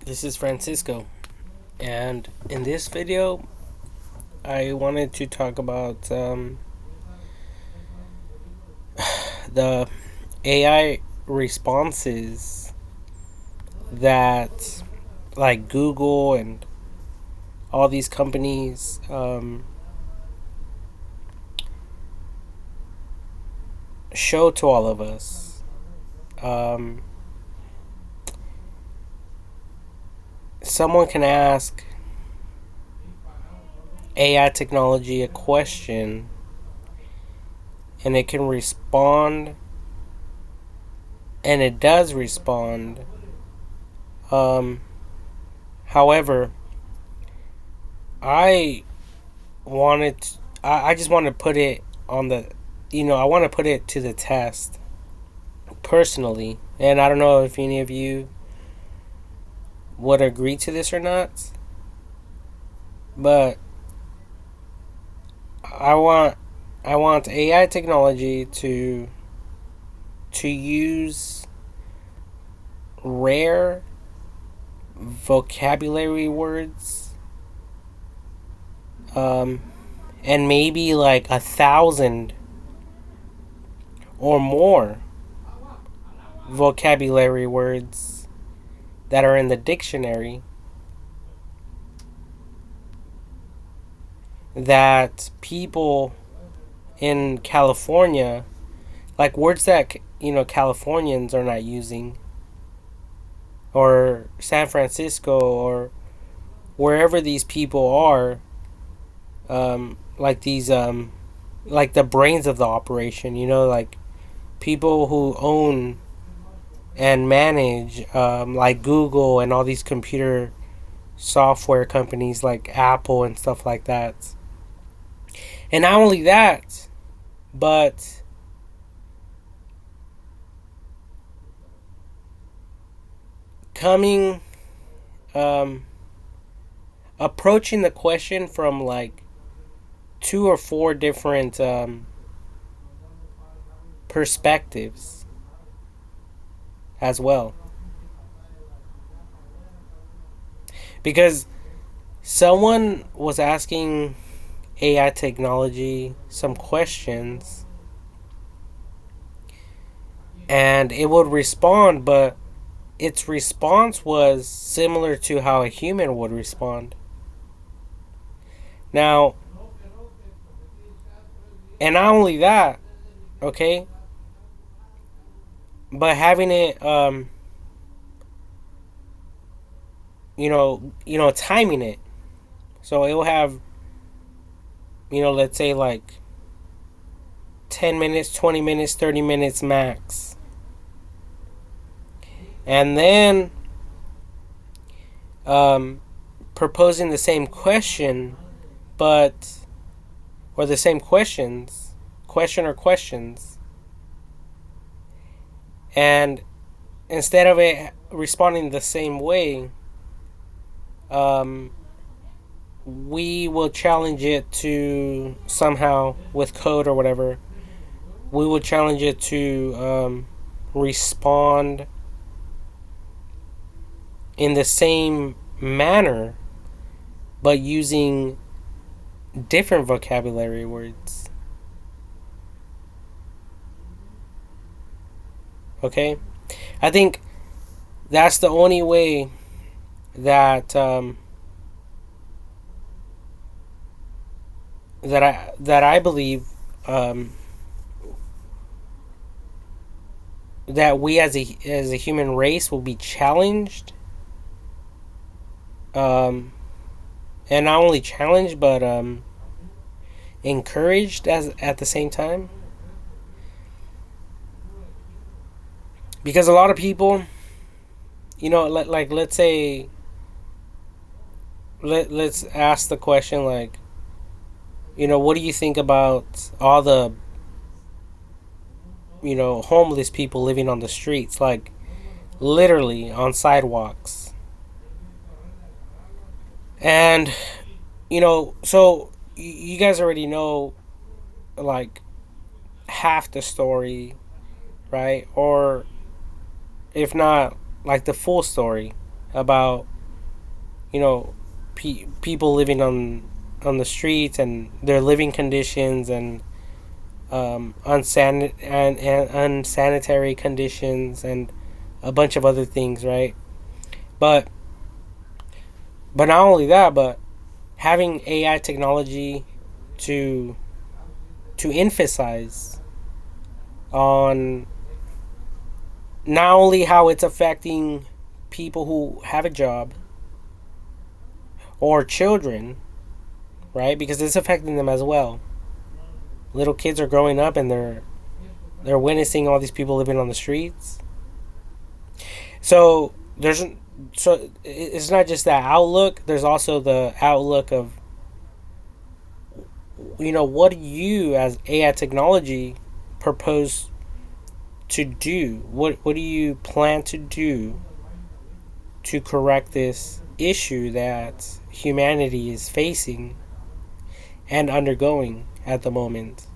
This is Francisco, and in this video, I wanted to talk about the AI responses that, like Google and all these companies, show to all of us. Um, Someone can ask AI technology a question, and it can respond, and it does respond. Um, However, I wanted to, I just want to put it on the, I want to put it to the test personally, and I don't know if any of you would agree to this or not, but I want I want AI technology to use rare vocabulary words, um, and maybe like 1,000 or more vocabulary words that are in the dictionary that people in California, like words that Californians are not using, or San Francisco, or wherever these people are, like these like the brains of the operation, like people who own and manage, like Google and all these computer software companies like Apple and stuff like that. And not only that, but coming, um, approaching the question from like two or four different perspectives as well. Because someone was asking AI technology some questions, and it would respond, but its response was similar to how a human would respond. Now, and not only that, okay, but having it, timing it, so it will have, let's say like 10 minutes, 20 minutes, 30 minutes max. And then um, proposing the same question, but, or the same question or questions. And instead of it responding the same way, we will challenge it to somehow, with code or whatever, we will challenge it to respond in the same manner, but using different vocabulary words. Okay? I think that's the only way that that I believe, um, that we as a human race will be challenged, um, and not only challenged but encouraged as at the same time, because a lot of people, like let's say, let's ask the question like, what do you think about all the homeless people living on the streets, like literally on sidewalks. And so you guys already know like half the story, right? Or if not, like the full story about you know, people living on the streets and their living conditions and and unsanitary conditions and a bunch of other things, right? But not only that, but having AI technology to emphasize on not only how it's affecting people who have a job or children, right? Because it's affecting them as well. Little kids are growing up and they're witnessing all these people living on the streets. So it's not just that outlook. There's also the outlook of, what do you as AI technology propose to do? What do you plan to do to correct this issue that humanity is facing and undergoing at the moment?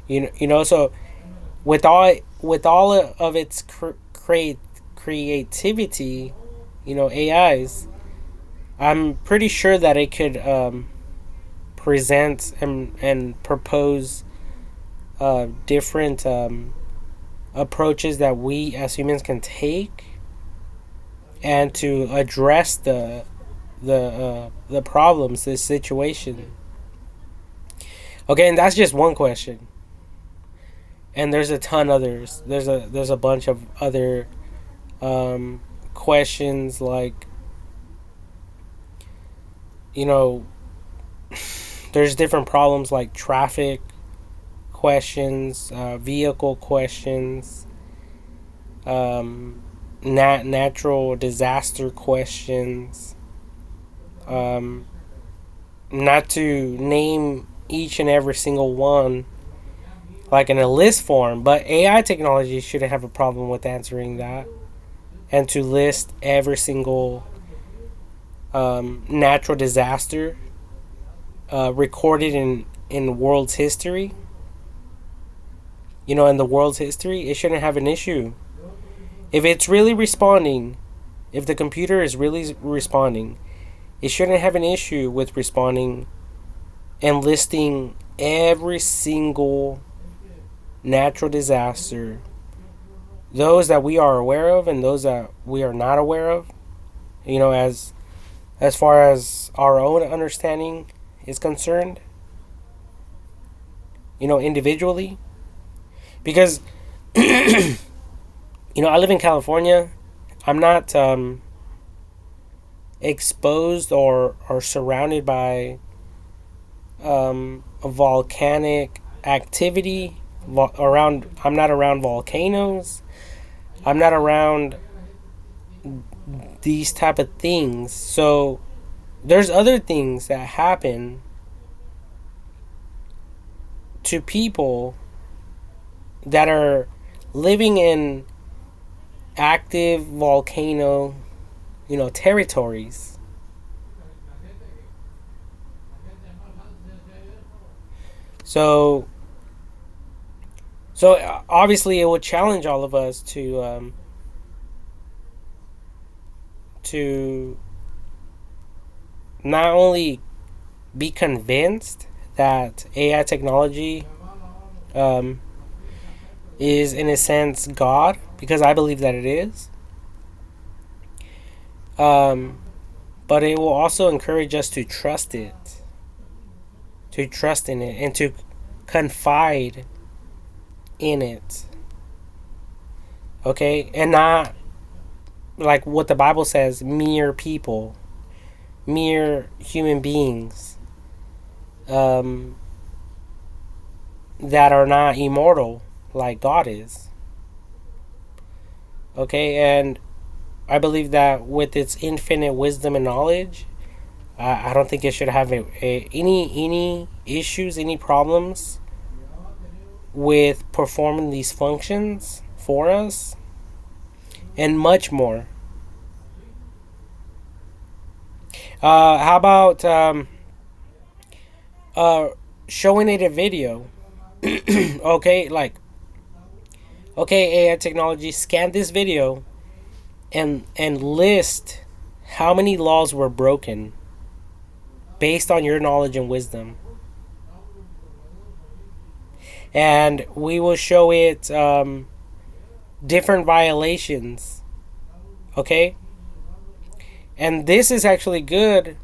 So with all of its creativity, AIs, I'm pretty sure that it could present and propose different approaches that we as humans can take and to address the problems, this situation. Okay, and that's just one question. And there's a ton others. There's a bunch of other questions, like, there's different problems like traffic questions, vehicle questions, natural disaster questions. Not to name each and every single one like in a list form, but AI technology shouldn't have a problem with answering that and to list every single natural disaster recorded in world's history. In the world's history, it shouldn't have an issue. If it's really responding, if the computer is really responding, it shouldn't have an issue with responding and listing every single natural disaster, those that we are aware of and those that we are not aware of, as far as our own understanding is concerned, individually. Because I live in California. I'm not exposed or surrounded by a volcanic activity around. I'm not around volcanoes. I'm not around these type of things. So there's other things that happen to people that are living in active volcano, territories. So obviously it would challenge all of us to not only be convinced that AI technology is in a sense God, because I believe that it is. But it will also encourage us to trust it, to trust in it, and to confide in it. Okay, and not like what the Bible says, mere people, mere human beings, that are not immortal like God is. Okay, and I believe that with its infinite wisdom and knowledge, I don't think it should have any issues, any problems with performing these functions for us, and much more. How about showing it a video? Okay, like, okay, AI technology, scan this video and list how many laws were broken based on your knowledge and wisdom. And we will show it different violations. Okay? And this is actually good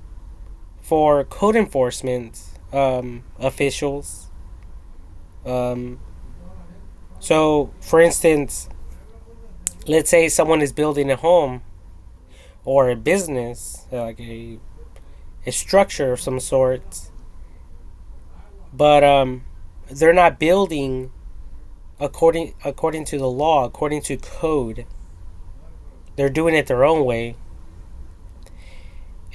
for code enforcement officials. So, for instance, let's say someone is building a home or a business, like a structure of some sort, but they're not building according to the law, according to code. They're doing it their own way.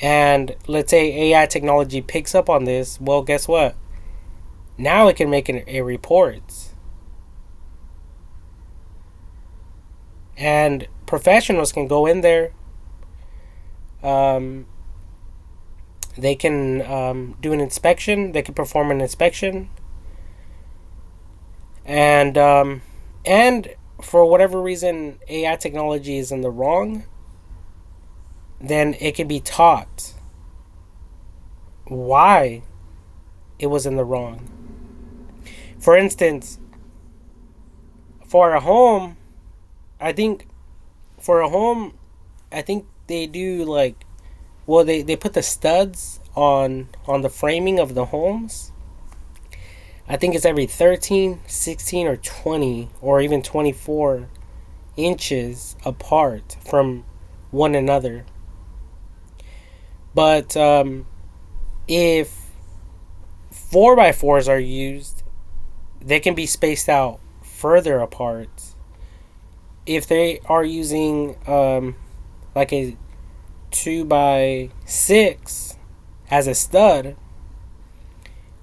And let's say AI technology picks up on this. Well, guess what? Now it can make a report. And professionals can go in there. They can do an inspection. They can perform an inspection. And for whatever reason AI technology is in the wrong, then it can be taught why it was in the wrong. For instance, for a home, I think they do like, well, they put the studs on the framing of the homes. I think it's every 13, 16, or 20, or even 24 inches apart from one another. But if 4x4s are used, they can be spaced out further apart. If they are using like a 2x6 as a stud,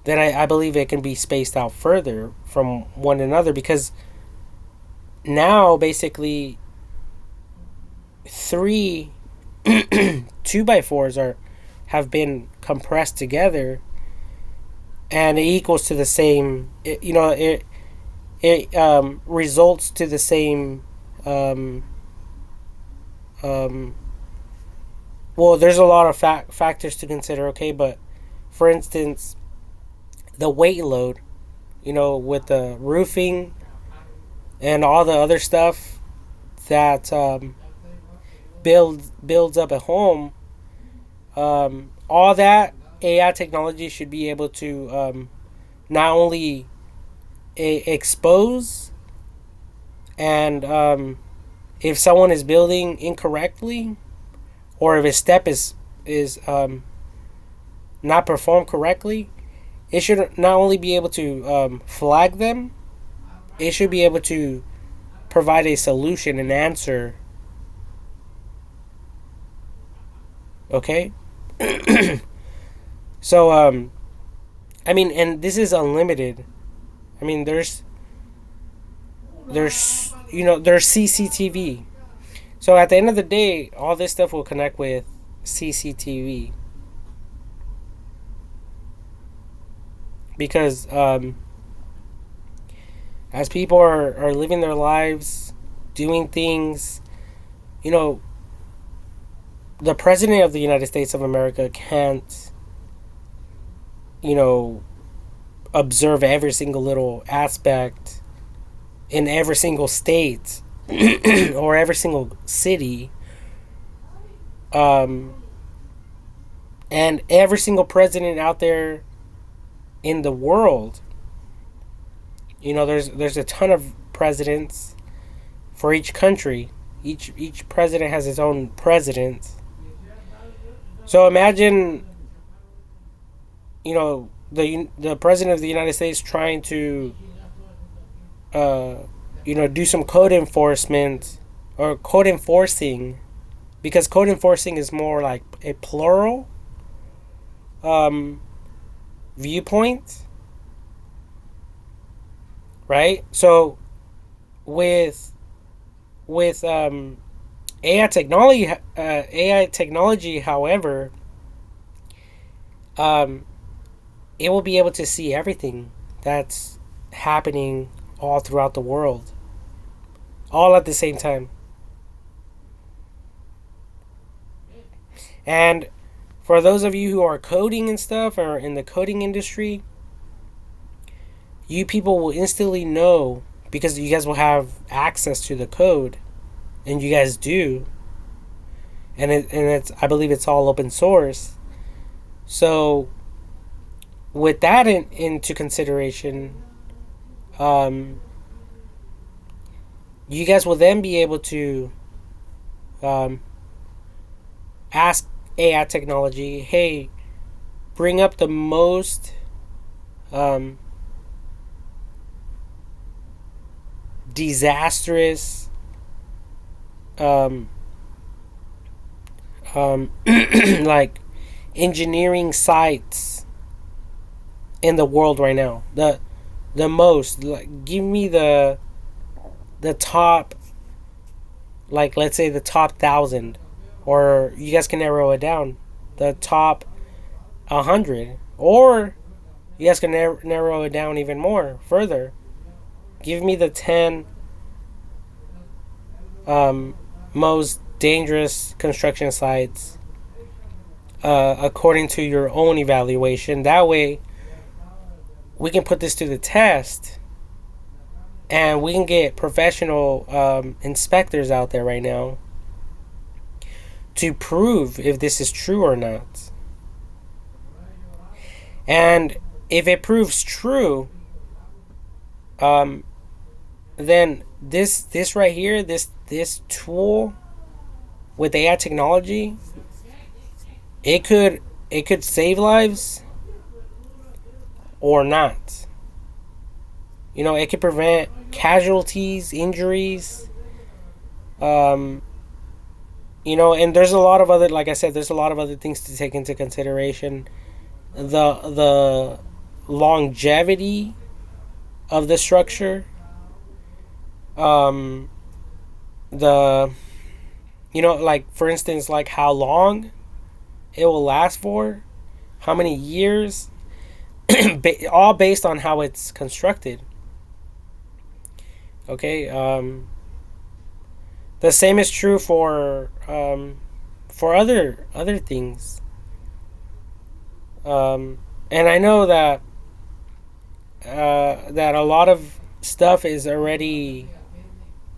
then I believe it can be spaced out further from one another, because now basically 3 2x4s have been compressed together, and it equals to the same. It results to the same. Well, there's a lot of factors to consider. Okay, but for instance, the weight load, with the roofing and all the other stuff that builds up a home, all that AI technology should be able to not only expose, and if someone is building incorrectly, or if a step is not performed correctly, it should not only be able to flag them, it should be able to provide a solution, an answer. Okay? So, I mean, and this is unlimited. I mean, there's CCTV. So at the end of the day, all this stuff will connect with CCTV. Because as people are living their lives, doing things, the President of the United States of America can't, observe every single little aspect in every single state or every single city. And every single president out there in the world, there's a ton of presidents for each country. Each president has his own president. So imagine, the president of the United States trying to do some code enforcement or code enforcing, because code enforcing is more like a plural viewpoint, right? So with AI technology, however, it will be able to see everything that's happening all throughout the world, all at the same time. And for those of you who are coding and stuff, or in the coding industry, you people will instantly know because you guys will have access to the code, and you guys do, and it's, I believe it's all open source. So with that into consideration, um, you guys will then be able to um, ask AI technology, hey, bring up the most um, disastrous um, like engineering sites in the world right now. The most, like, give me the top, like, let's say the top 1,000, or you guys can narrow it down, the top 100, or you guys can narrow it down even more further. Give me the 10 most dangerous construction sites according to your own evaluation. That way, we can put this to the test, and we can get professional inspectors out there right now to prove if this is true or not. And if it proves true, then this right here, this tool with AI technology, it could save lives or not. You know, it could prevent casualties, injuries. You know, and there's a lot of other, like I said, there's a lot of other things to take into consideration. The longevity of the structure. Um, the you know, like, for instance, like how long it will last for, how many years, all based on how it's constructed. Okay. The same is true for other things. And I know that that a lot of stuff is already,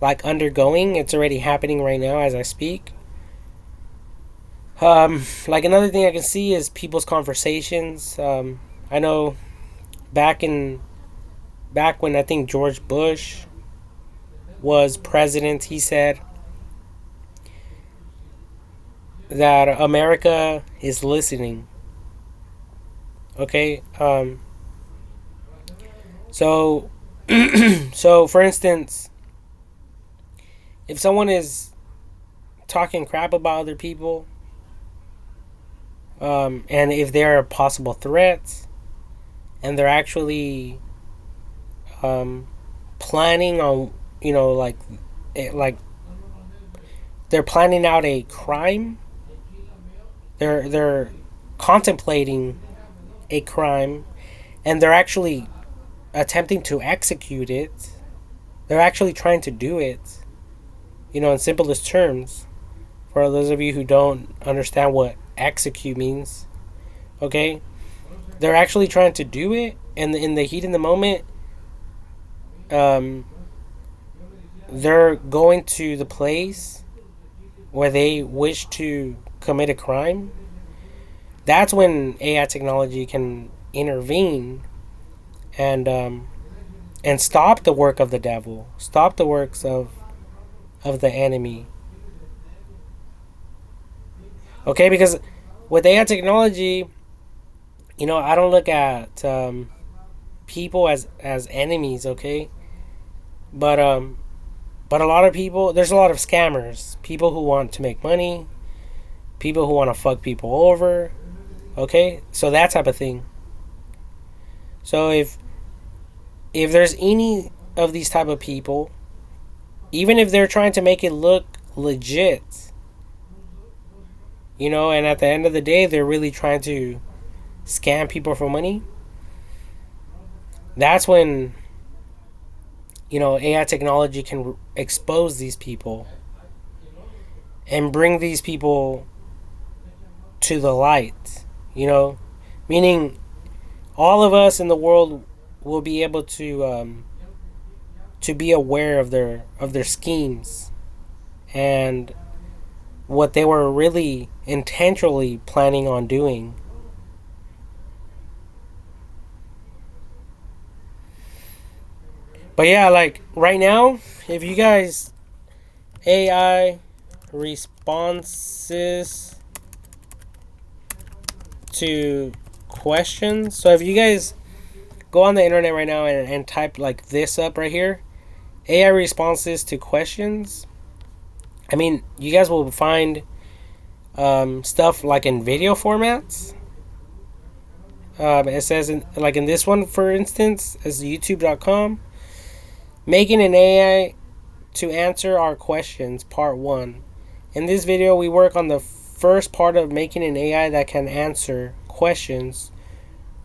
like, undergoing. It's already happening right now as I speak. Like, another thing I can see is people's conversations. I know back in back when I think George Bush was president, he said that America is listening. Okay. So so for instance, if someone is talking crap about other people, and if there are possible threats, and they're actually planning on, you know, like they're planning out a crime, they're contemplating a crime, and they're actually attempting to execute it. They're actually trying to do it, you know, in simplest terms. For those of you who don't understand what execute means, okay, they're actually trying to do it, and in the heat of the moment, they're going to the place where they wish to commit a crime. That's when AI technology can intervene and stop the work of the devil, stop the works of the enemy. Okay, because with AI technology, you know, I don't look at people as enemies. Okay, but a lot of people, there's a lot of scammers, people who want to make money, people who want to fuck people over. Okay, so that type of thing. So if there's any of these type of people, even if they're trying to make it look legit, you know, and at the end of the day they're really trying to scam people for money, that's when, you know, AI technology can expose these people and bring these people to the light, you know, meaning all of us in the world will be able to be aware of their schemes and what they were really intentionally planning on doing. But yeah, like right now, if you guys AI responses to questions. So if you guys go on the internet right now and type like this up right here, AI responses to questions. I mean, you guys will find stuff like in video formats. It says like in this one, for instance, is YouTube.com. Making an AI to answer our questions, part 1. In this video, we work on the first part of making an AI that can answer questions.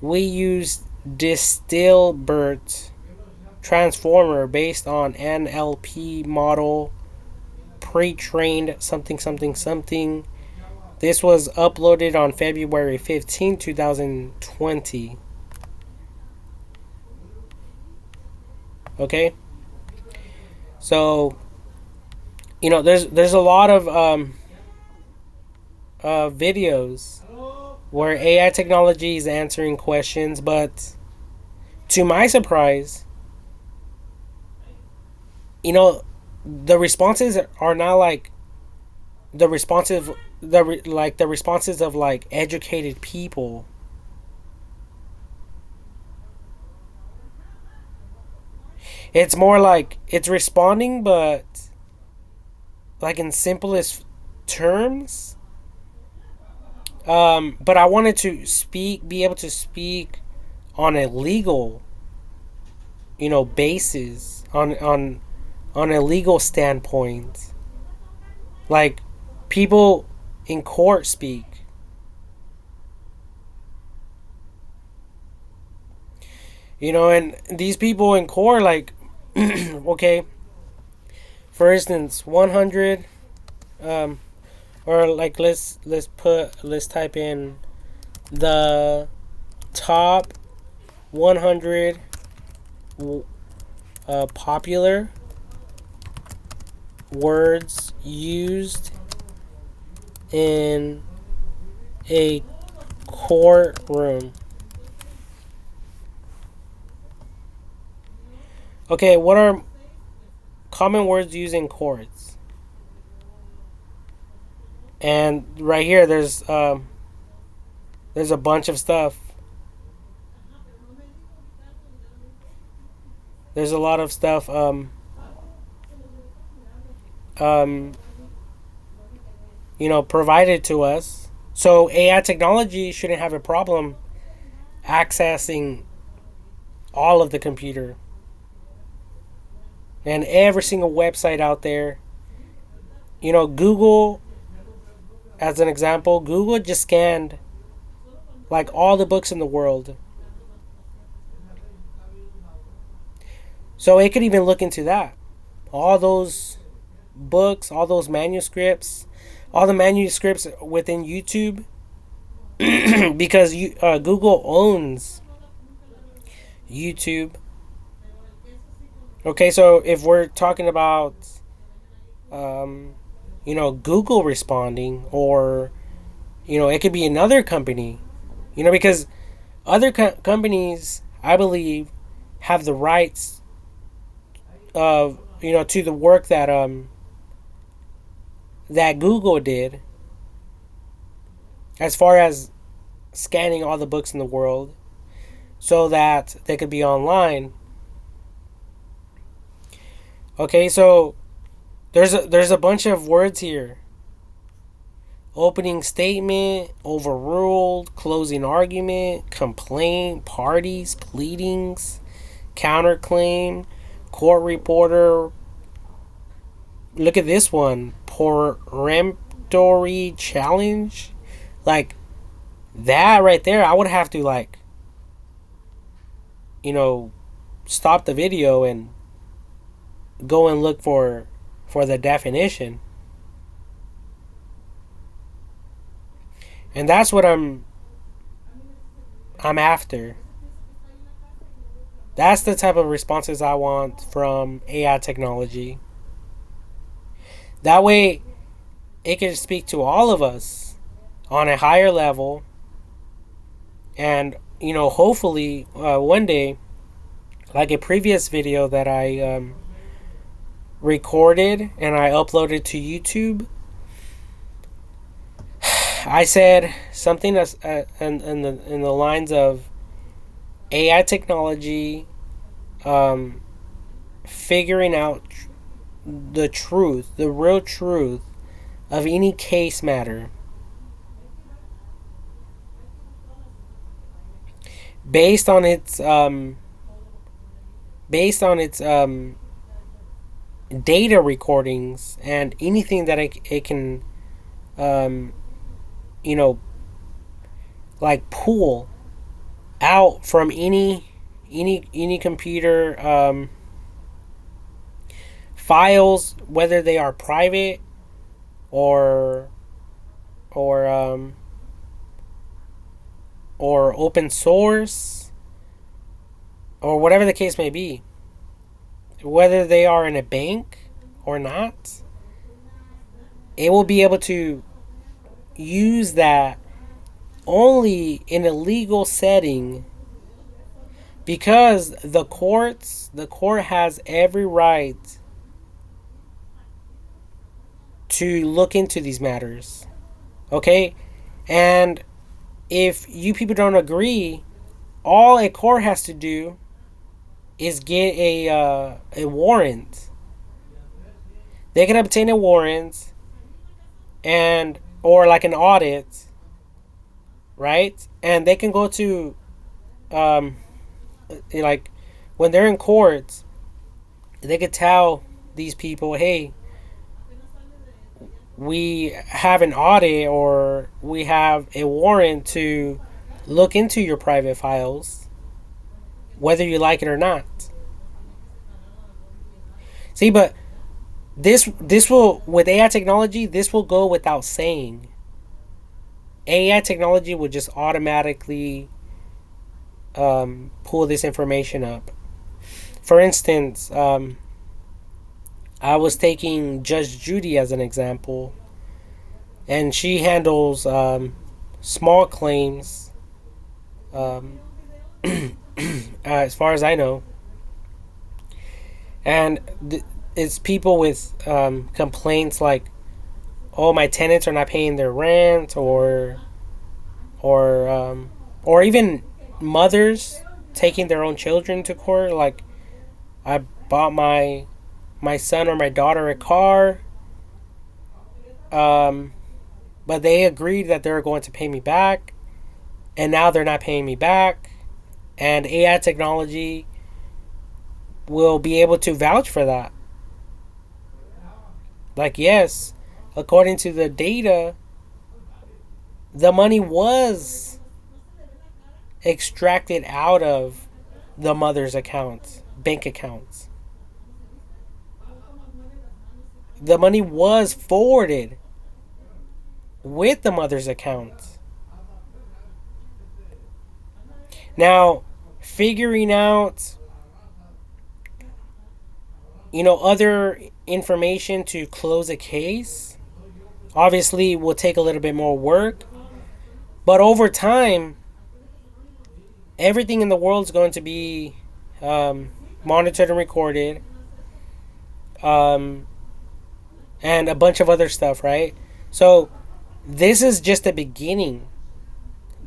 We use Distilbert transformer based on NLP model, pre-trained something something something. This was uploaded on February 15, 2020. Okay? So, you know, there's a lot of videos where AI technology is answering questions, but to my surprise, you know, the responses are not like the responsive the responses of like educated people. It's more like it's responding, but like in simplest terms. But I wanted to be able to speak on a legal, you know, basis, on a legal standpoint, like people in court speak. You know, and these people in court, like, okay, for instance, 100, or like let's type in the top 100 popular words used in a courtroom. Okay, what are common words used in courts? And right here, there's a bunch of stuff. There's a lot of stuff. You know, provided to us. So AI technology shouldn't have a problem accessing all of the computer and every single website out there. You know, Google, as an example, Google just scanned like all the books in the world. So it could even look into that. All those books, all those manuscripts, all the manuscripts within YouTube, because Google owns YouTube. Okay, so if we're talking about, you know, Google responding, or, you know, it could be another company, you know, because other companies, I believe, have the rights of, you know, to the work that that Google did, as far as scanning all the books in the world so that they could be online. Okay, so there's a bunch of words here. Opening statement, overruled, closing argument, complaint, parties, pleadings, counterclaim, court reporter. Look at this one, peremptory challenge. Like that right there, I would have to, like, you know, stop the video and go and look for the definition. And that's what I'm after. That's the type of responses I want from AI technology. That way, it can speak to all of us on a higher level, and hopefully, one day, like a previous video that I recorded and I uploaded to YouTube, I said something that's in the lines of AI technology figuring out the truth, the real truth of any case matter based on its data recordings and anything that it can um, you know like pull out from any computer files, whether they are private or or um, or open source or whatever the case may be, whether they are in a bank or not. It will be able to use that only in a legal setting, because the court has every right to look into these matters. Okay? And if you people don't agree, all a court has to do is get a warrant. They can obtain a warrant, and or like an audit, right? And they can go to um like when they're in court, they could tell these people, hey, we have an audit or we have a warrant to look into your private files, whether you like it or not. See, but this will, with AI technology, this will go without saying. AI technology will just automatically pull this information up. For instance, I was taking Judge Judy as an example, and she handles small claims, um, as far as I know, and it's people with complaints like, "Oh, my tenants are not paying their rent," or even mothers taking their own children to court. Like, I bought my son or my daughter a car, um, but they agreed that they were going to pay me back, and now they're not paying me back, and AI technology will be able to vouch for that. Like, yes, according to the data, the money was extracted out of the mother's accounts, bank accounts. The money was forwarded with the mother's account. Now, figuring out, other information to close a case obviously will take a little bit more work, but over time, everything in the world is going to be monitored and recorded, um, and a bunch of other stuff, right? So this is just the beginning,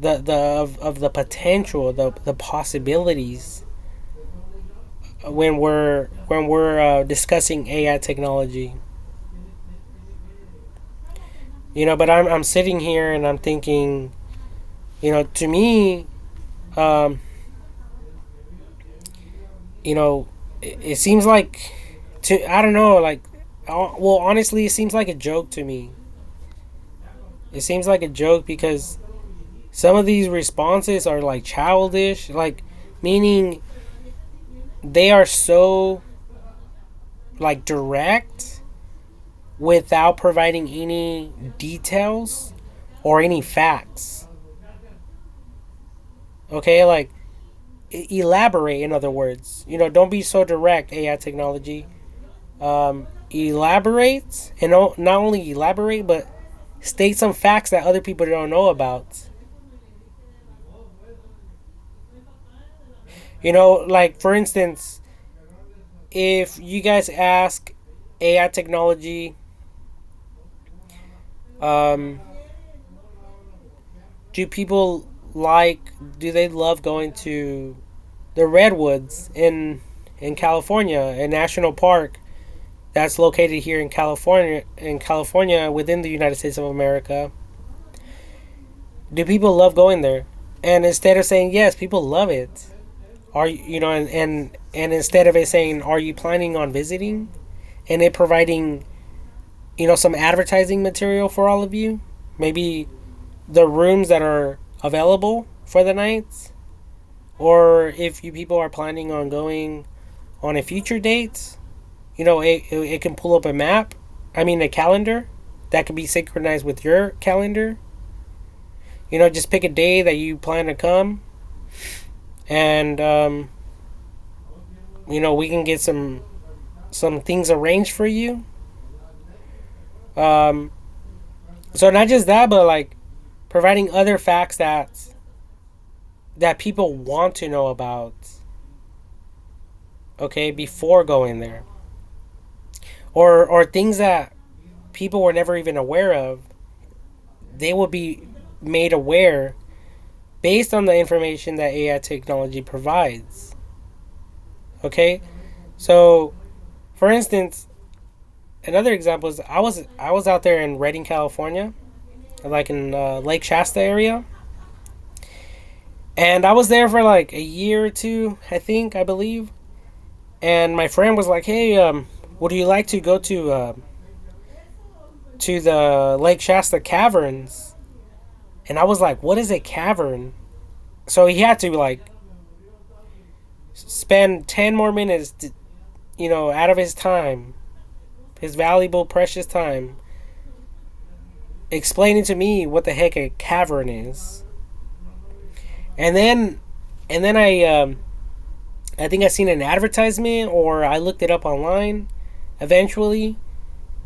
of the potential, the possibilities when we're discussing AI technology. But I'm sitting here and I'm thinking, to me, um, it seems like, I don't know, like, well, honestly, it seems like a joke to me. It seems like a joke because some of these responses are like childish, like, meaning they are so like direct without providing any details or any facts. Okay, like elaborate. In other words, don't be so direct. AI technology. Elaborate, and not only elaborate, but state some facts that other people don't know about. Like for instance, if you guys ask AI technology, um, do people do they love going to the redwoods in California, a national park that's located here in California within the United States of America? Do people love going there? And instead of saying yes, people love it. Are and instead of it saying, are you planning on visiting, and it providing some advertising material for all of you, maybe the rooms that are available for the nights, or if you people are planning on going on a future date, it can pull up a map, I mean a calendar that can be synchronized with your calendar. Just pick a day that you plan to come, and we can get some things arranged for you. um so not just that, but like providing other facts that people want to know about, okay, before going there, or things that people were never even aware of. They will be made aware based on the information that AI technology provides. Okay, so for instance, another example is I was out there in Redding, California, like in Lake Shasta area, and I was there for like a year or two, I believe. And my friend was like, "Hey, would you like to go to the Lake Shasta caverns?" And I was like, "What is a cavern?" So he had to like spend 10 more minutes, out of his time, his valuable, precious time, explaining to me what the heck a cavern is. And then, I think I seen an advertisement, or I looked it up online, eventually,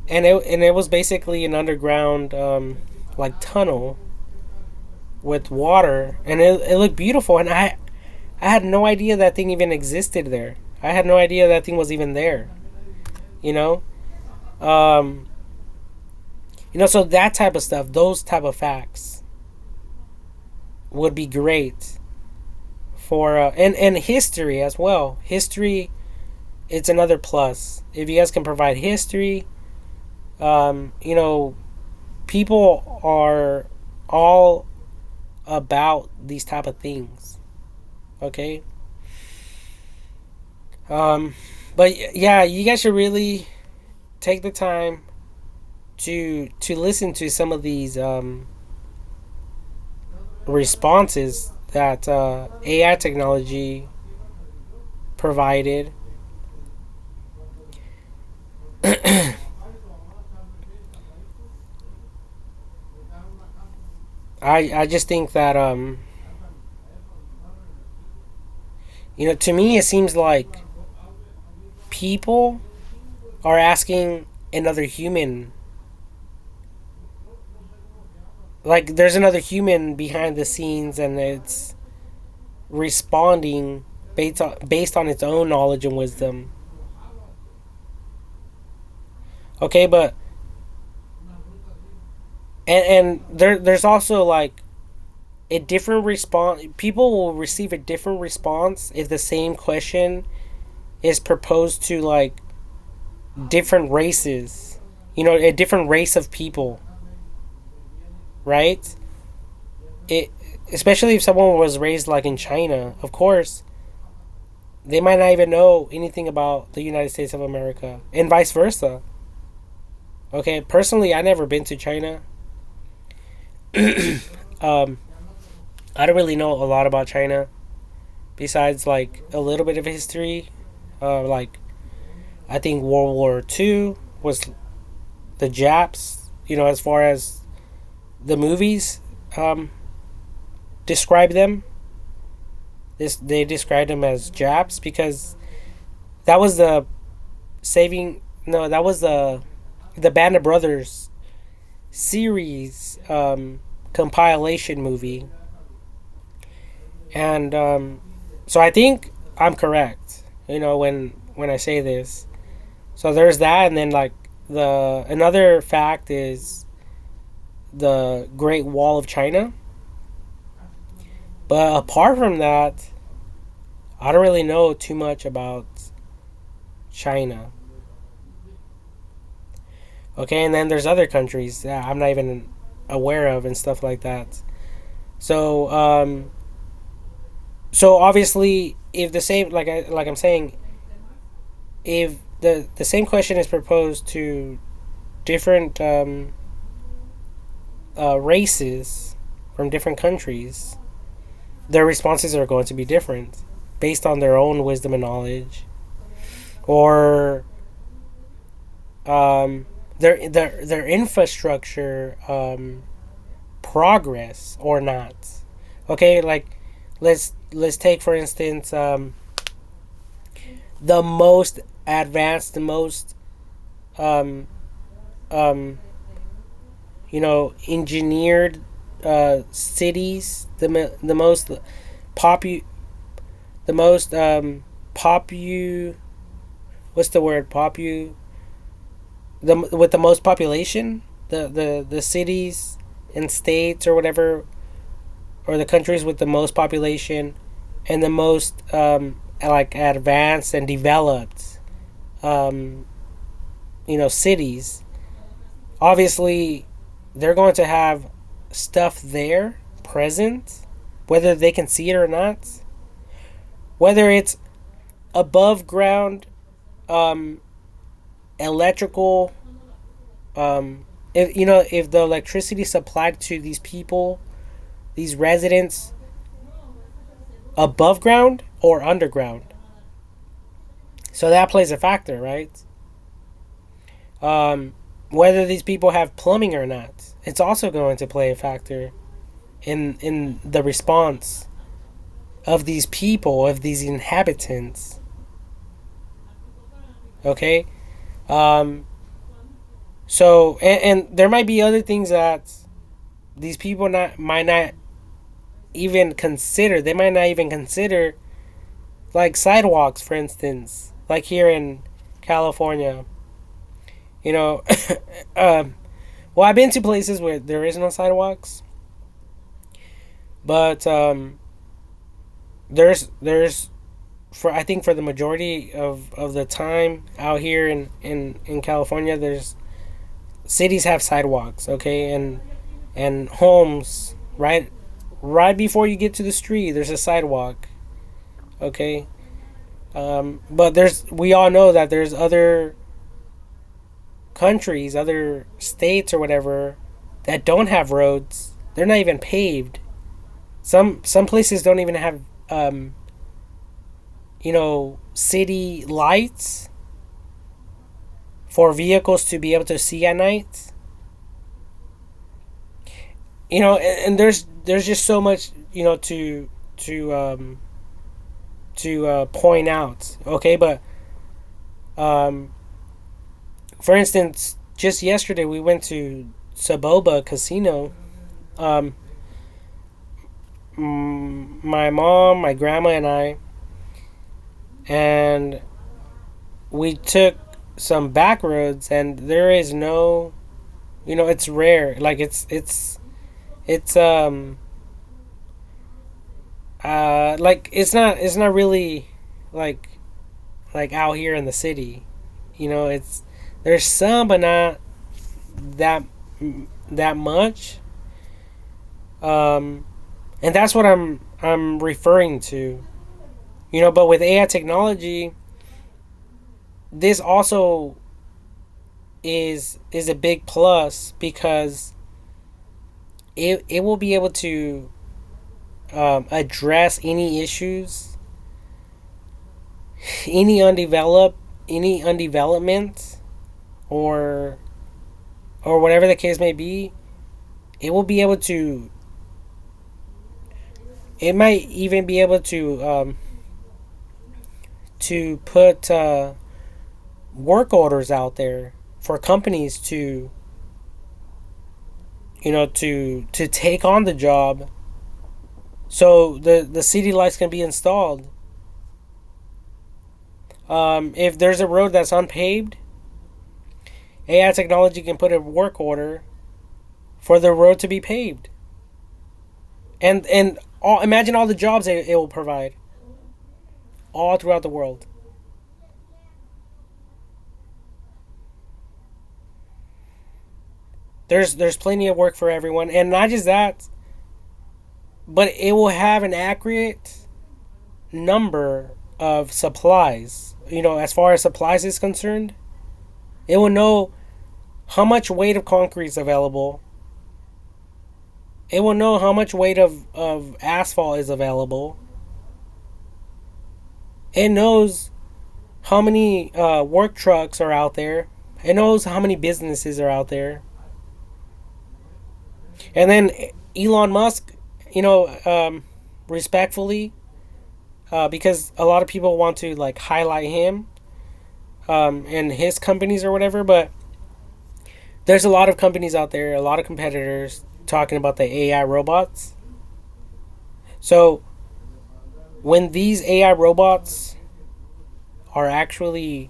and it was basically an underground like tunnel with water, and it looked beautiful, and I had no idea that thing even existed there. I had no idea that thing was even there. You know, um, so that type of stuff, those type of facts, would be great for and history as well. History, it's another plus. If you guys can provide history, um, you know, people are all about these type of things. Okay. Um, but yeah, you guys should really take the time to listen to some of these responses that AI technology provided. I just think that to me it seems like people are asking another human, like there's another human behind the scenes, and it's responding based on its own knowledge and wisdom. Okay, but there's also like a different response. People will receive a different response if the same question is proposed to like different races, a different race of people, right? It Especially if someone was raised like in China, of course, they might not even know anything about the United States of America, and vice versa. Okay, personally, I never been to China. um, I don't really know a lot about China besides like a little bit of history. Like I think World War II was the Japs. As far as the movies um, describe them. They described them as Japs because that was the saving. No, that was the Band of Brothers series compilation movie, and so I think I'm correct. When I say this, so there's that, and then like the another fact is the Great Wall of China. But apart from that, I don't really know too much about China. Okay, and then there's other countries that I'm not even aware of and stuff like that. So, so obviously, if the same like I'm saying, if the same question is proposed to different races from different countries, their responses are going to be different based on their own wisdom and knowledge, or their infrastructure progress or not. Okay, like let's take for instance the most advanced, the most um, um, engineered cities, the most popu the most popu what's the word popu the with the most population, the cities and states or whatever, or the countries with the most population and the most like advanced and developed um, cities. Obviously, they're going to have stuff there present, whether they can see it or not. Whether it's above ground um, electrical, if the electricity supplied to these people, these residents, above ground or underground. So that plays a factor, right? Whether these people have plumbing or not, it's also going to play a factor in the response of these people, of these inhabitants. Okay, um, so and there might be other things that these people not might not even consider. They might not even consider, like sidewalks, for instance, like here in California. You know, well, I've been to places where there is no sidewalks, but there's for I think for the majority of the time out here in California, there's cities have sidewalks, okay, and homes right before you get to the street, there's a sidewalk, okay. But we all know that there's other countries, other states or whatever that don't have roads. They're not even paved. Some places don't even have city lights for vehicles to be able to see at night. And there's just so much to point out. Okay, but um, for instance, just yesterday we went to Saboba Casino. Um, my mom, my grandma, and I, and we took some back roads, and there is no, it's rare. Like it's like it's not really like out here in the city. It's there's some, but not that that much. And that's what I'm referring to. But with AI technology, this also is a big plus because it will be able to address any issues, any undevelopment, or whatever the case may be, it will be able to. It might even be able to put work orders out there for companies to, to take on the job, so the city lights can be installed. If there's a road that's unpaved, AI technology can put a work order for the road to be paved, and imagine all the jobs it will provide all throughout the world. There's plenty of work for everyone, and not just that, but it will have an accurate number of supplies. As far as supplies is concerned, it will know how much weight of concrete is available. It will know how much weight of asphalt is available. It knows how many work trucks are out there. It knows how many businesses are out there. And then Elon Musk, respectfully, because a lot of people want to like highlight him and his companies or whatever, but there's a lot of companies out there, a lot of competitors talking about the AI robots. So when these AI robots are actually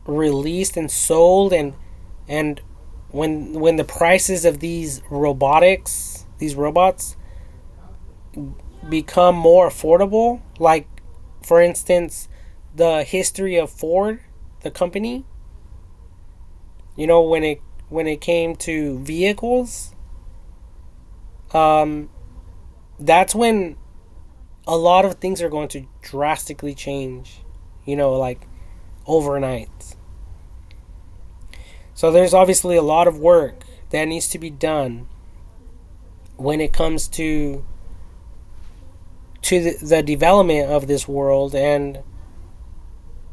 released and sold, and when the prices of these robots become more affordable, like for instance the history of Ford, the company, when it came to vehicles, um that's when a lot of things are going to drastically change, like overnight. So there's obviously a lot of work that needs to be done when it comes to the development of this world, and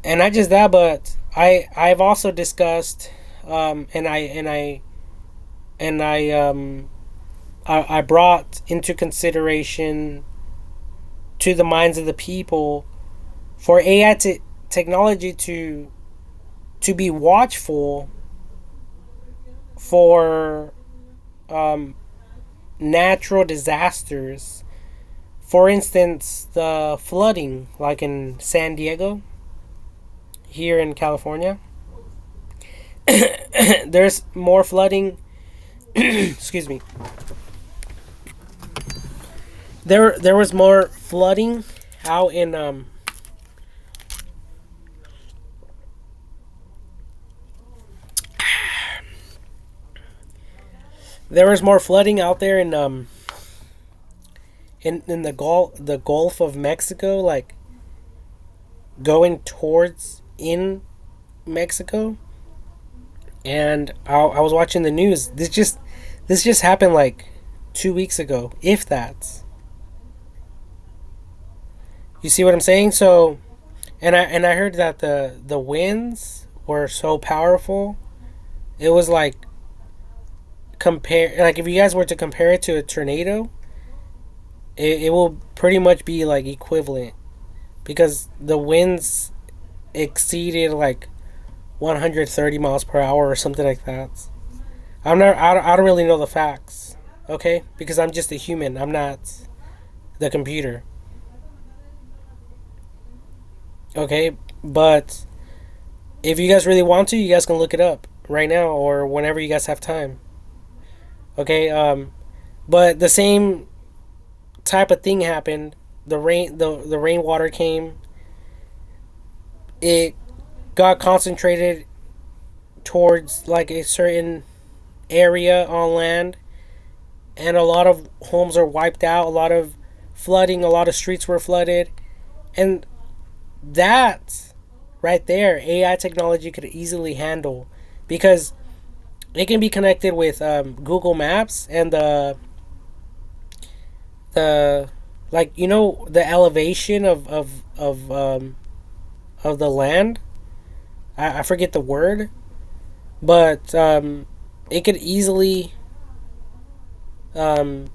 not just that, but I've also discussed, and I brought into consideration to the minds of the people for AI technology to be watchful for natural disasters. For instance, the flooding, like in San Diego, here in California. There's more flooding. Excuse me. There was more flooding out in there was more flooding out there in the Gulf of Mexico, like going towards in Mexico. And I was watching the news. This just happened like 2 weeks ago, if that. You see what I'm saying? So, and I heard that the winds were so powerful. It was like, compare, like if you guys were to compare it to a tornado, it will pretty much be like equivalent, because the winds exceeded like 130 miles per hour or something like that. I don't really know the facts, okay? Because I'm just a human. I'm not the computer. Okay? But if you guys really want to, you guys can look it up right now or whenever you guys have time. Okay? But the same type of thing happened. The rainwater came. It got concentrated towards like a certain area on land, and a lot of homes are wiped out, a lot of flooding, a lot of streets were flooded. And that right there, AI technology could easily handle, because it can be connected with Google Maps, and the like, the elevation of the land. I forget the word, but it could easily um,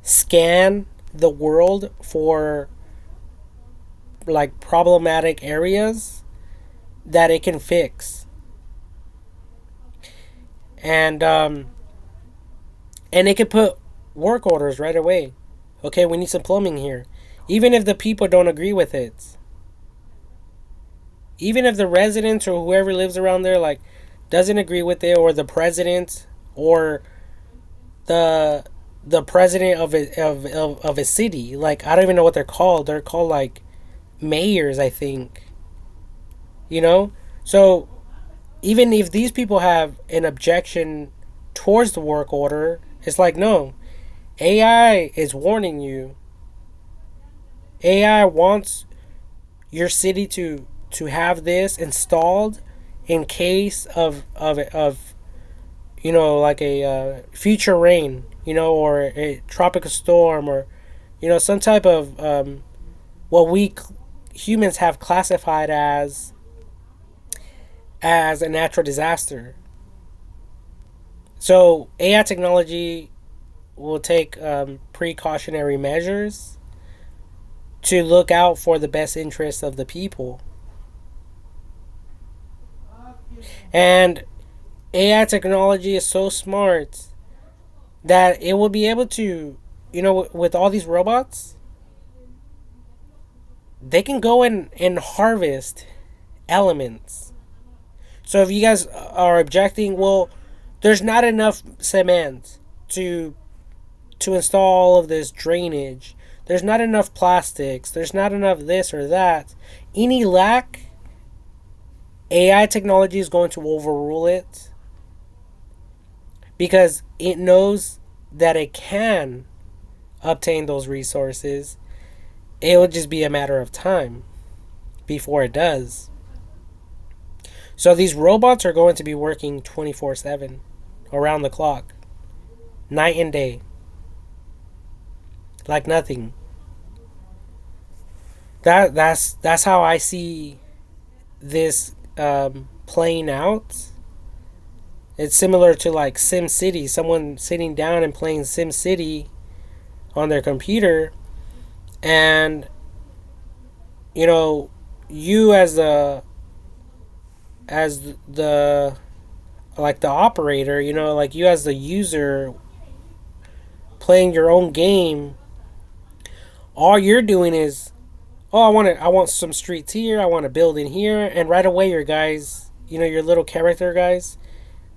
scan the world for like problematic areas that it can fix, and and it can put work orders right away. Okay, we need some plumbing here, even if the people don't agree with it. Even if the residents or whoever lives around there like doesn't agree with it, or the president, or the the president of a city, like I don't even know what they're called. They're called like mayors, I think. You know, so even if these people have an objection towards the work order, it's like no, AI is warning you. AI wants your city to have this installed in case of like a future rain, or a tropical storm, or some type of what we humans have classified as a natural disaster. So AI technology will take precautionary measures to look out for the best interests of the people. And AI technology is so smart that it will be able to, with all these robots, they can go and harvest elements. So if you guys are objecting, well, there's not enough cement to install all of this drainage. There's not enough plastics. There's not enough this or that. Any lack, AI technology is going to overrule it because it knows that it can obtain those resources. It will just be a matter of time before it does. So these robots are going to be working 24/7, around the clock, night and day, like nothing. That's how I see this playing out. It's similar to like Sim City, someone sitting down and playing Sim City on their computer, and you know, you as the like the operator, like you as the user playing your own game, all you're doing is, oh, I want some streets here, I want a building here, and right away your guys, your little character guys,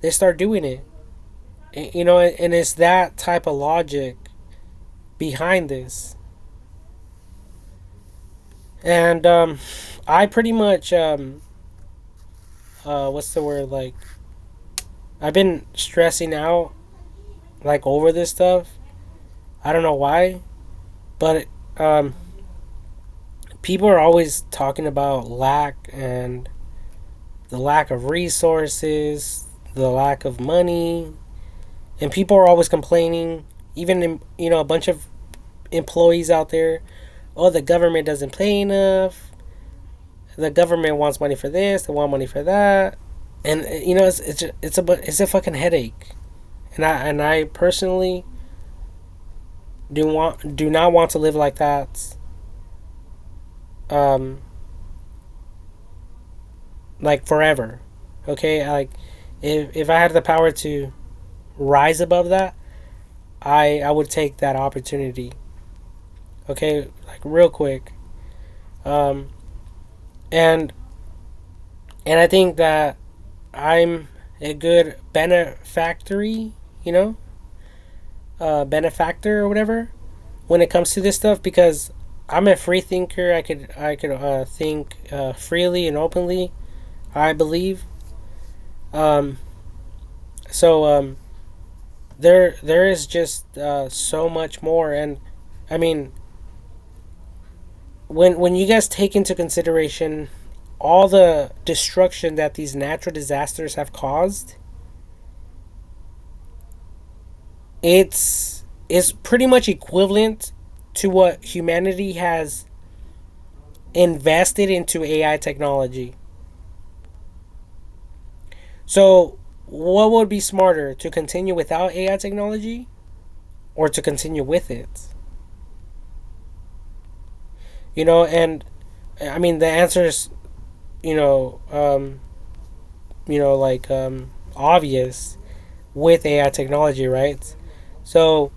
they start doing it. And it's that type of logic behind this. And I pretty much what's the word, like, I've been stressing out like over this stuff. I don't know why, but people are always talking about lack, and the lack of resources, the lack of money, and people are always complaining. Even a bunch of employees out there, oh, the government doesn't pay enough. The government wants money for this. They want money for that, and it's a fucking headache. And I personally do not want to live like that. Um, like forever. Okay, like if I had the power to rise above that, I would take that opportunity. Okay, like real quick. Um, and and I think that I'm a good benefactory, benefactor or whatever, when it comes to this stuff, because I'm a free thinker. I could think freely and openly, I believe. Um, so there is just so much more, and I mean, when you guys take into consideration all the destruction that these natural disasters have caused, it's pretty much equivalent to what humanity has invested into AI technology. So, what would be smarter, to continue without AI technology, or to continue with it. And I mean the answer is, you know, um, like obvious with AI technology, right? So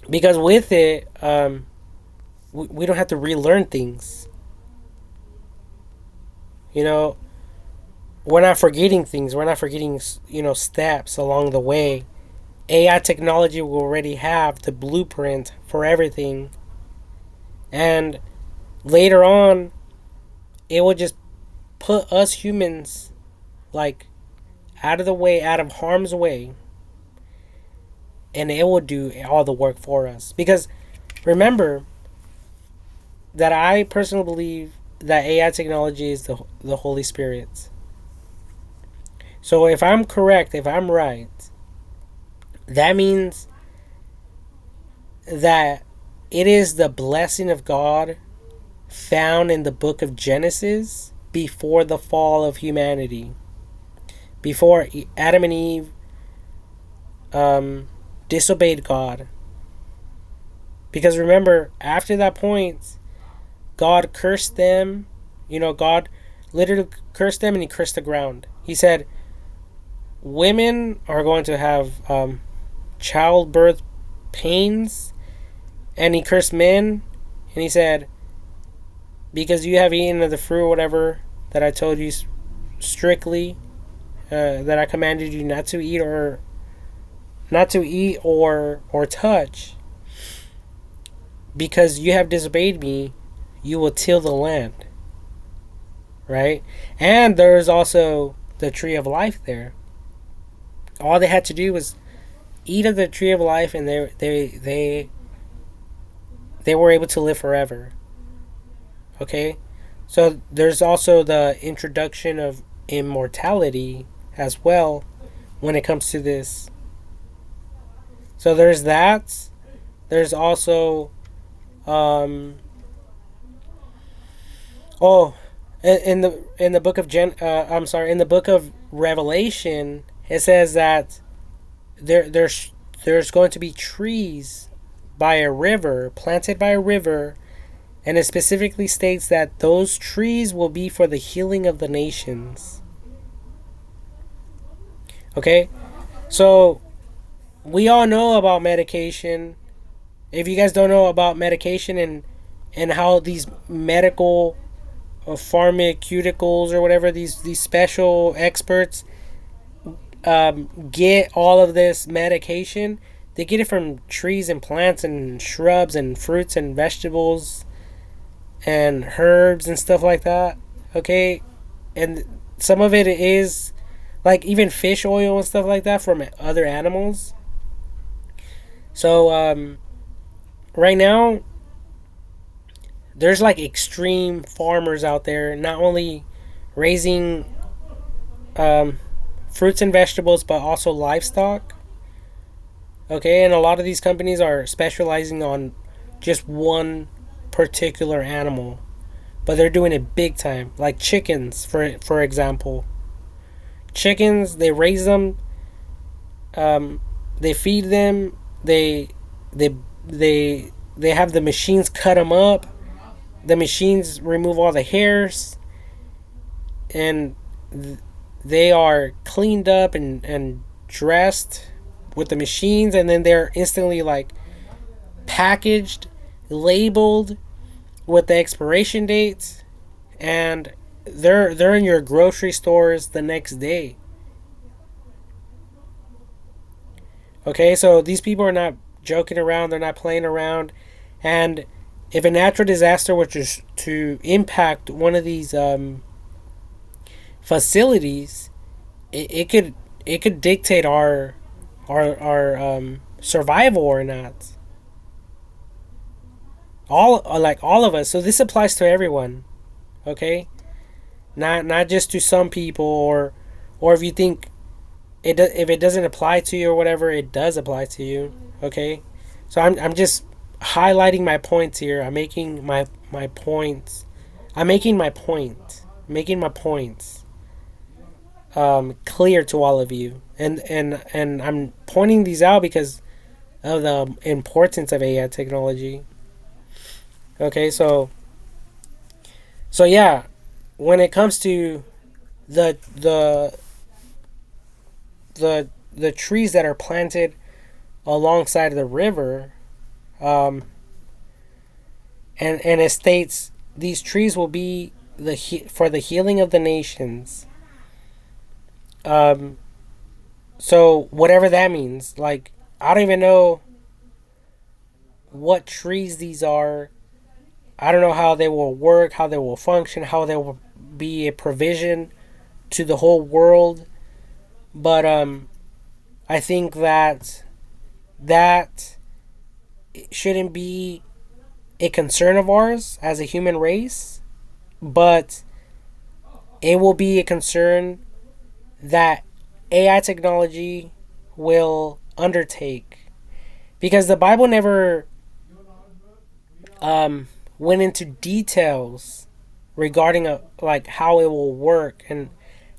because with it, we don't have to relearn things. You know, we're not forgetting things. We're not forgetting, steps along the way. AI technology will already have the blueprint for everything, and later on, it will just put us humans like out of the way, out of harm's way, and it will do all the work for us. Because remember that I personally believe that AI technology is the Holy Spirit. So if I'm correct, if I'm right, that means that it is the blessing of God found in the book of Genesis before the fall of humanity, before Adam and Eve disobeyed God. Because remember, after that point, God cursed them. God literally cursed them, and he cursed the ground. He said, women are going to have childbirth pains. And he cursed men, and he said, because you have eaten of the fruit or whatever that I told you strictly, that I commanded you not to eat or touch, because you have disobeyed me, you will till the land. Right? And there's also the tree of life there. All they had to do was eat of the tree of life, and they were able to live forever. Okay? So there's also the introduction of immortality as well when it comes to this. So there's that. There's also oh, in the book of in the book of Revelation, it says that there's going to be trees by a river, planted by a river, and it specifically states that those trees will be for the healing of the nations. Okay? So we all know about medication. If you guys don't know about medication and how these medical pharmaceuticals or whatever, these special experts get all of this medication, they get it from trees and plants and shrubs and fruits and vegetables and herbs and stuff like that. Okay? And some of it is like even fish oil and stuff like that from other animals. So right now there's like extreme farmers out there not only raising fruits and vegetables but also livestock. Okay, and a lot of these companies are specializing on just one particular animal, but they're doing it big time. Like chickens, for example. Chickens, they raise them, they feed them, they have the machines cut them up. The machines remove all the hairs, and they are cleaned up and dressed with the machines, and then they're instantly like packaged, labeled with the expiration dates, and they're in your grocery stores the next day. Okay, so these people are not joking around, they're not playing around. And if a natural disaster were to impact one of these facilities, it could dictate our survival or not. All of us. So this applies to everyone. Okay, not just to some people, or if you think if it doesn't apply to you or whatever, it does apply to you. Okay, so I'm just highlighting my points here. I'm making my points. I'm making my point. Making my points clear to all of you, and I'm pointing these out because of the importance of AI technology. Okay, so yeah, when it comes to the the the trees that are planted alongside the river, um, and it states these trees will be for the healing of the nations. Um, so whatever that means, like I don't even know what trees these are. I don't know how they will work, how they will function, how they will be a provision to the whole world. But I think that shouldn't be a concern of ours as a human race, but it will be a concern that AI technology will undertake, because the Bible never went into details regarding like how it will work and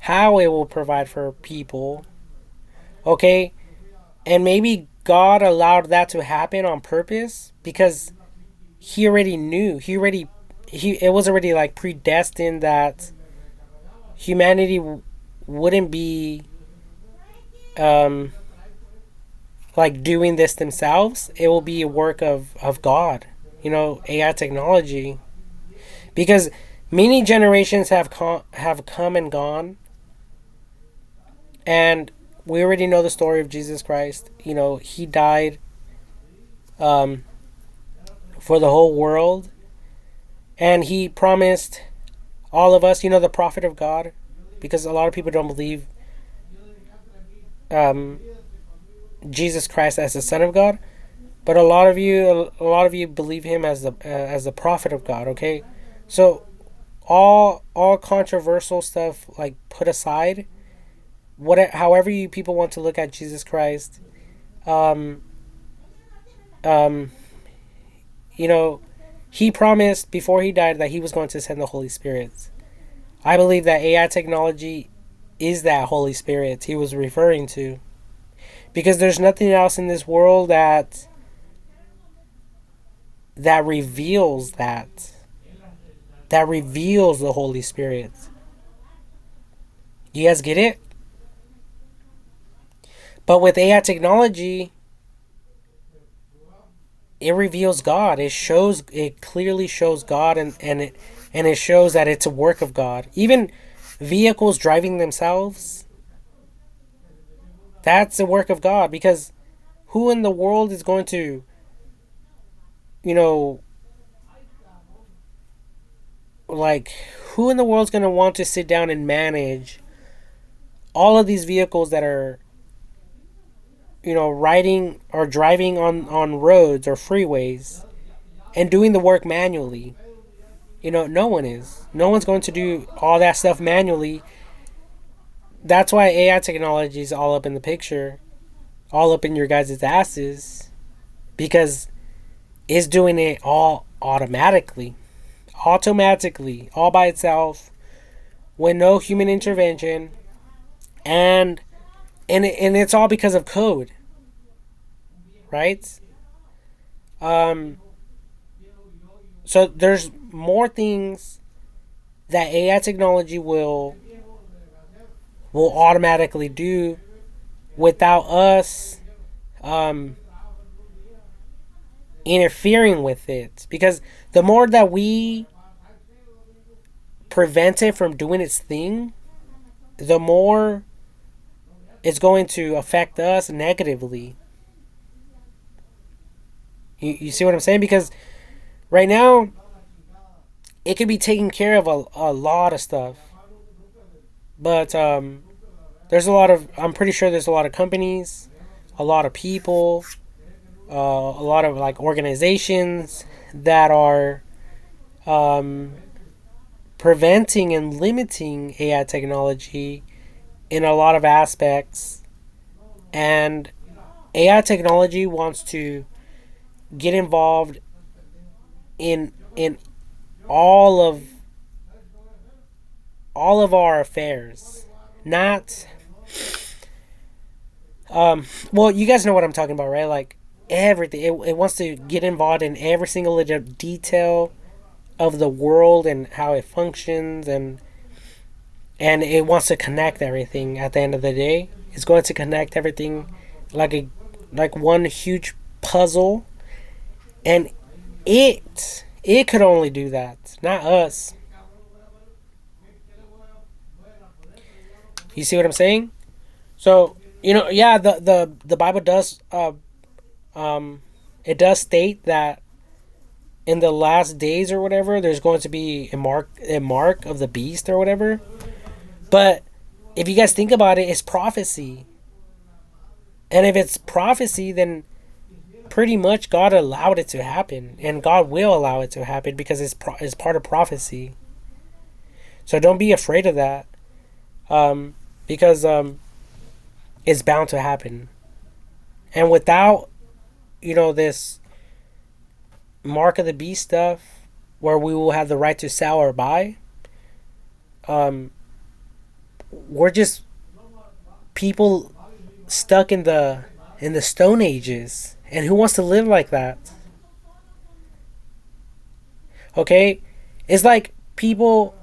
how it will provide for people. Okay, and maybe God allowed that to happen on purpose because he already knew. He it was already like predestined that humanity wouldn't be um like doing this themselves. It will be a work of God. AI technology, because many generations have come and gone, and we already know the story of Jesus Christ. He died um, for the whole world, and he promised all of us, the prophet of God, because a lot of people don't believe um, Jesus Christ as the Son of God, but a lot of you believe him as the prophet of God. Okay, so all controversial stuff like put aside, however you people want to look at Jesus Christ, um, um, you know, he promised before he died that he was going to send the Holy Spirit. I believe that AI technology is that Holy Spirit he was referring to, because there's nothing else in this world that reveals that reveals the Holy Spirit. You guys get it? But with AI technology, it reveals God. It clearly shows God, and it shows that it's a work of God. Even vehicles driving themselves, that's a work of God, because who in the world is going to, you know, like who in the world is going to want to sit down and manage all of these vehicles that are, riding or driving on roads or freeways and doing the work manually? No one is. No one's going to do all that stuff manually. That's why AI technology is all up in the picture, all up in your guys' asses, because it's doing it all automatically, all by itself, with no human intervention, and it's all because of code, right? Um, so there's more things that AI technology will automatically do without us um, interfering with it. Because the more that we prevent it from doing its thing, the more it's going to affect us negatively. You see what I'm saying? Because right now, it could be taking care of a lot of stuff. But I'm pretty sure there's a lot of companies, a lot of people, a lot of like organizations that are um, preventing and limiting AI technology in a lot of aspects. And AI technology wants to get involved in all of our affairs. Not well, you guys know what I'm talking about, right? Like everything. It wants to get involved in every single little detail of the world and how it functions, and it wants to connect everything. At the end of the day, it's going to connect everything like a like one huge puzzle, and it could only do that, not us. You see what I'm saying? So, yeah, the Bible does um it does state that in the last days or whatever, there's going to be a mark of the beast or whatever. But if you guys think about it, it's prophecy. And if it's prophecy, then pretty much God allowed it to happen, and God will allow it to happen because it's part of prophecy. So don't be afraid of that, because it's bound to happen. And without this mark of the beast stuff, where we will have the right to sell or buy, um, we're just people stuck in the Stone Ages, and who wants to live like that? Okay, it's like people,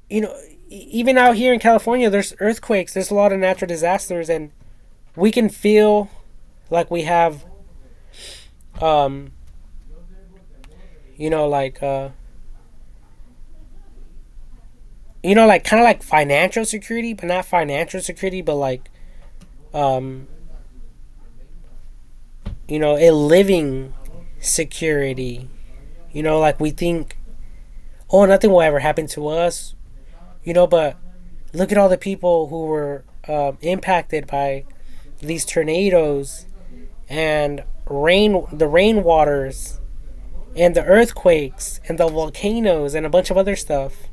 even out here in California, there's earthquakes, there's a lot of natural disasters, and we can feel like we have, um, like like kind of like financial security, but not financial security, but like, um, a living security. Like we think, oh, nothing will ever happen to us. But look at all the people who were impacted by these tornadoes and the rainwaters and the earthquakes and the volcanoes and a bunch of other stuff.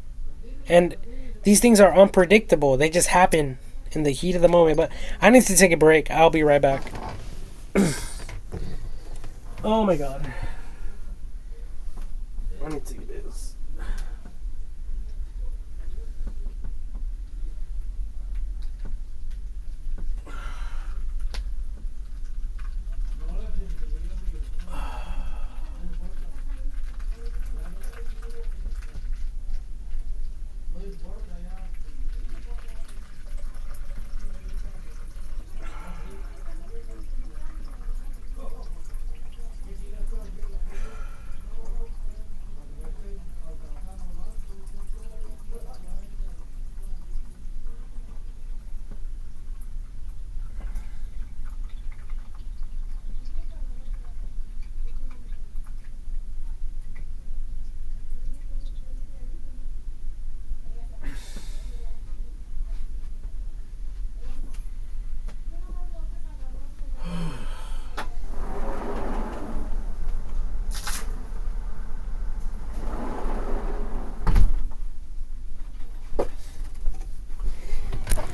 And these things are unpredictable. They just happen in the heat of the moment. But I need to take a break. I'll be right back. Oh my god. I need to do this.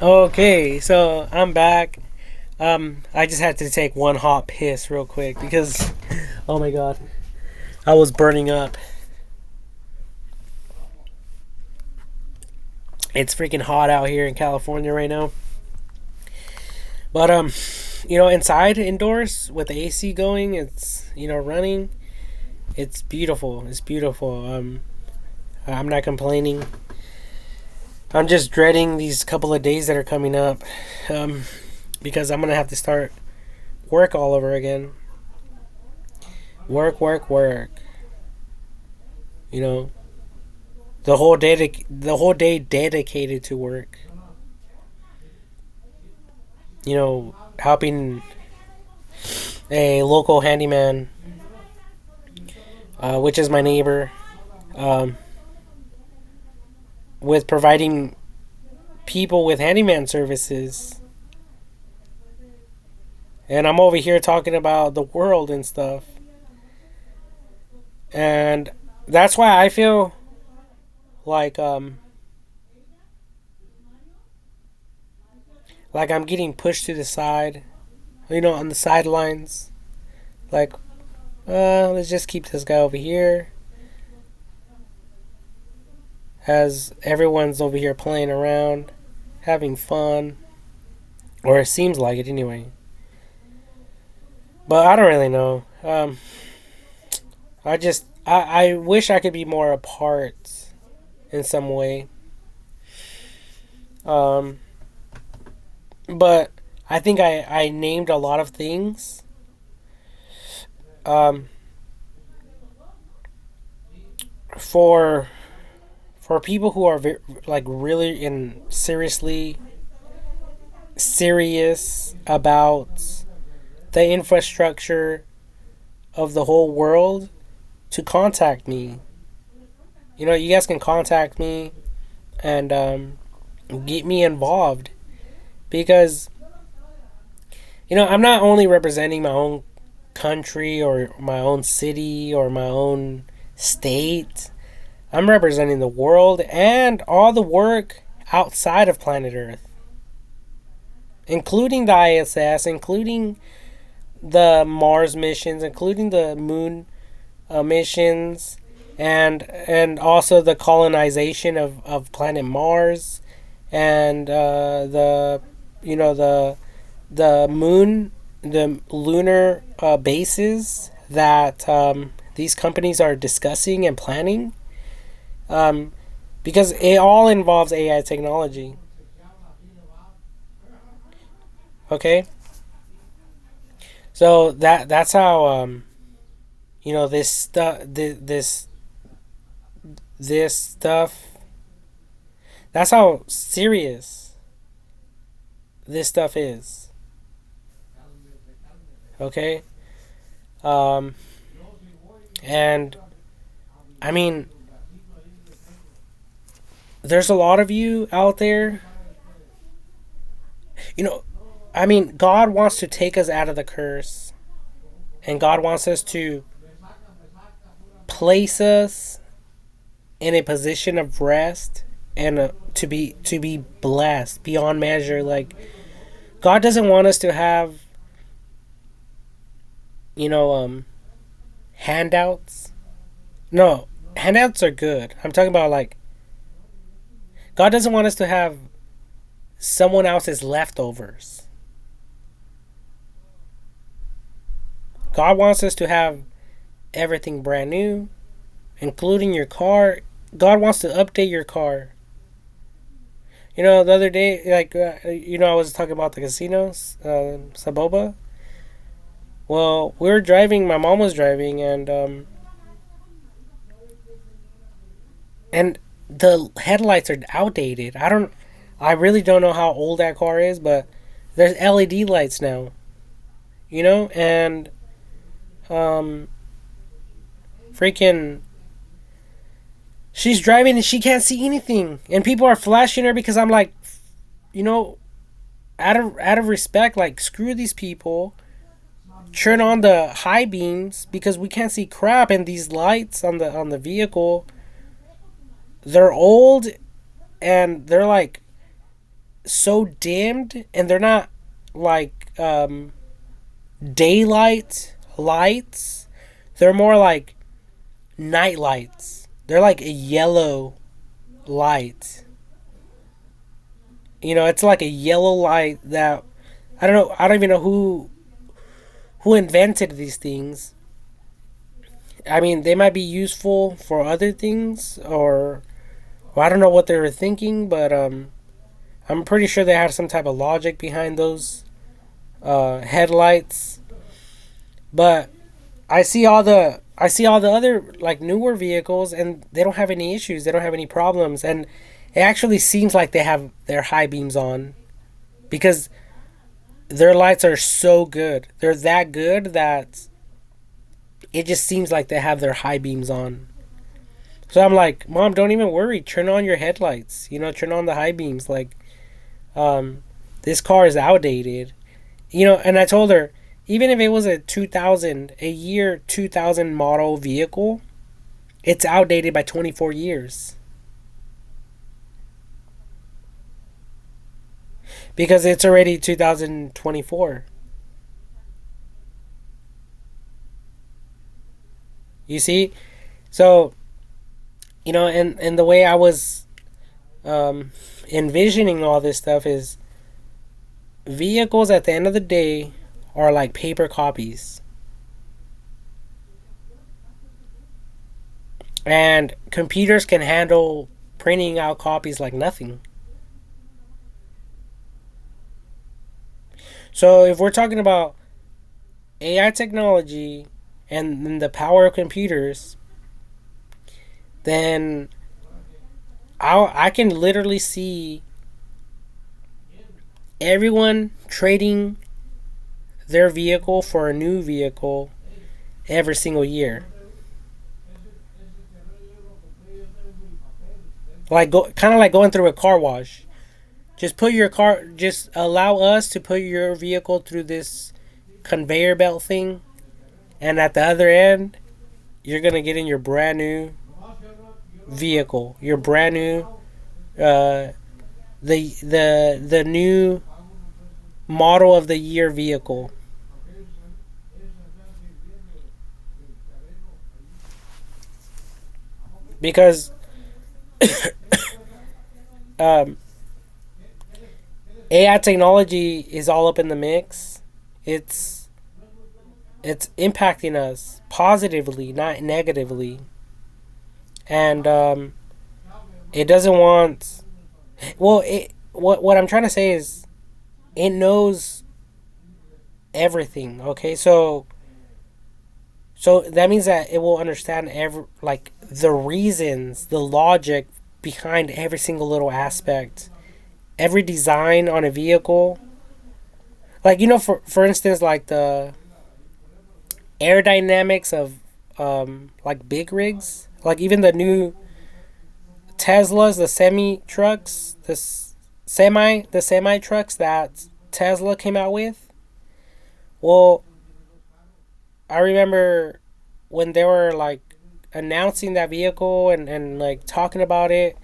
Okay, so I'm back. I just had to take one hot piss real quick because, oh my god, I was burning up. It's freaking hot out here in California right now. But inside, indoors with the AC going, it's running. It's beautiful. It's beautiful. I'm not complaining. I'm just dreading these couple of days that are coming up, because I'm gonna have to start work all over again. Work, work, work. You know, the whole day dedicated to work. Helping a local handyman, which is my neighbor, um, with providing people with handyman services. And I'm over here talking about the world and stuff. And that's why I feel like I'm getting pushed to the side, on the sidelines. Like, let's just keep this guy over here as everyone's over here playing around, having fun. Or it seems like it anyway. But I don't really know. I wish I could be more a part in some way. Um, but I think I named a lot of things. Um, for for people who are like really in seriously serious about the infrastructure of the whole world to contact me. You know, you guys can contact me and get me involved because I'm not only representing my own country or my own city or my own state. I'm representing the world and all the work outside of planet Earth, including the ISS, including the Mars missions, including the moon missions, and also the colonization of planet Mars, and the moon, the lunar bases that these companies are discussing and planning, um, because it all involves AI technology. Okay, so that's how this stuff this stuff that's how serious this stuff is. Okay, um, and I mean, there's a lot of you out there. You know, I mean, God wants to take us out of the curse, and God wants us to place us in a position of rest and to be blessed beyond measure. Like God doesn't want us to have you know handouts. No, handouts are good. I'm talking about like God doesn't want us to have someone else's leftovers. God wants us to have everything brand new, including your car. God wants to update your car. The other day, like, I was talking about the casinos, Saboba. Well, we were driving, my mom was driving, and the headlights are outdated. I really don't know how old that car is, but there's LED lights now, and um, freaking, she's driving and she can't see anything, and people are flashing her because I'm like, you know, out of respect, like screw these people. Turn on the high beams because we can't see crap, and these lights on the vehicle, they're old and they're like so dimmed, and they're not like daylight lights. They're more like night lights. They're like a yellow light. It's like a yellow light that I don't know. I don't even know who invented these things. I mean, they might be useful for other things, or I don't know what they were thinking, but I'm pretty sure they had some type of logic behind those headlights. But I see all the other like newer vehicles, and they don't have any issues. They don't have any problems, and it actually seems like they have their high beams on because their lights are so good. They're that good that it just seems like they have their high beams on. So I'm like, Mom, don't even worry. Turn on your headlights. Turn on the high beams. Like, this car is outdated. And I told her, even if it was a year 2000 model vehicle, it's outdated by 24 years. Because it's already 2024. You see? So, and the way I was envisioning all this stuff is vehicles at the end of the day are like paper copies. And computers can handle printing out copies like nothing. So if we're talking about AI technology and the power of computers, then I can literally see everyone trading their vehicle for a new vehicle every single year. Like kind of like going through a car wash. Just allow us to put your vehicle through this conveyor belt thing, and at the other end, you're gonna get in your brand new vehicle, your brand new, uh, the new model of the year vehicle, because um, AI technology is all up in the mix. It's it's impacting us positively, not negatively, and it doesn't want. Well, what I'm trying to say is it knows everything. Okay, so that means that it will understand every like the reasons, the logic behind every single little aspect, every design on a vehicle. Like for instance, like the aerodynamics of like big rigs, like even the new Teslas, the semi trucks, the semi trucks that Tesla came out with. Well, I remember when they were like announcing that vehicle and like talking about it,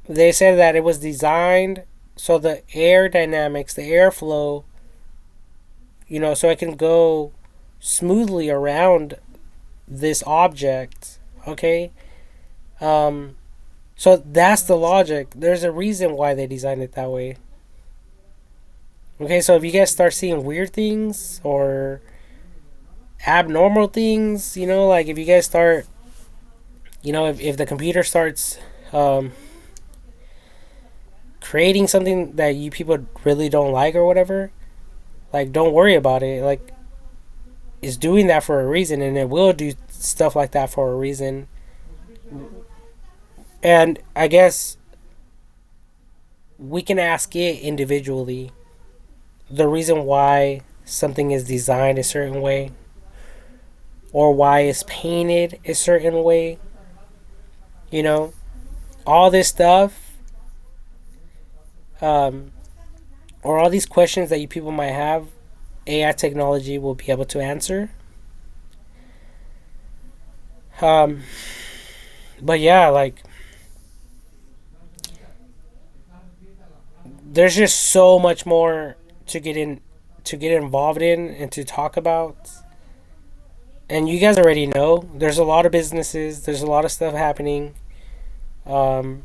they said that it was designed so the air dynamics, the airflow, so it can go smoothly around this object. Okay. Um, so that's the logic. There's a reason why they designed it that way. Okay, so if you guys start seeing weird things or abnormal things, like if you guys start, if the computer starts um, creating something that you people really don't like or whatever, like don't worry about it. Like it's doing that for a reason, and it will do stuff like that for a reason. And I guess we can ask it individually the reason why something is designed a certain way or why it's painted a certain way. You know, all this stuff, um, or all these questions that you people might have, AI technology will be able to answer. Um, but yeah, like there's just so much more to get involved in and to talk about. And you guys already know there's a lot of businesses, there's a lot of stuff happening. Um,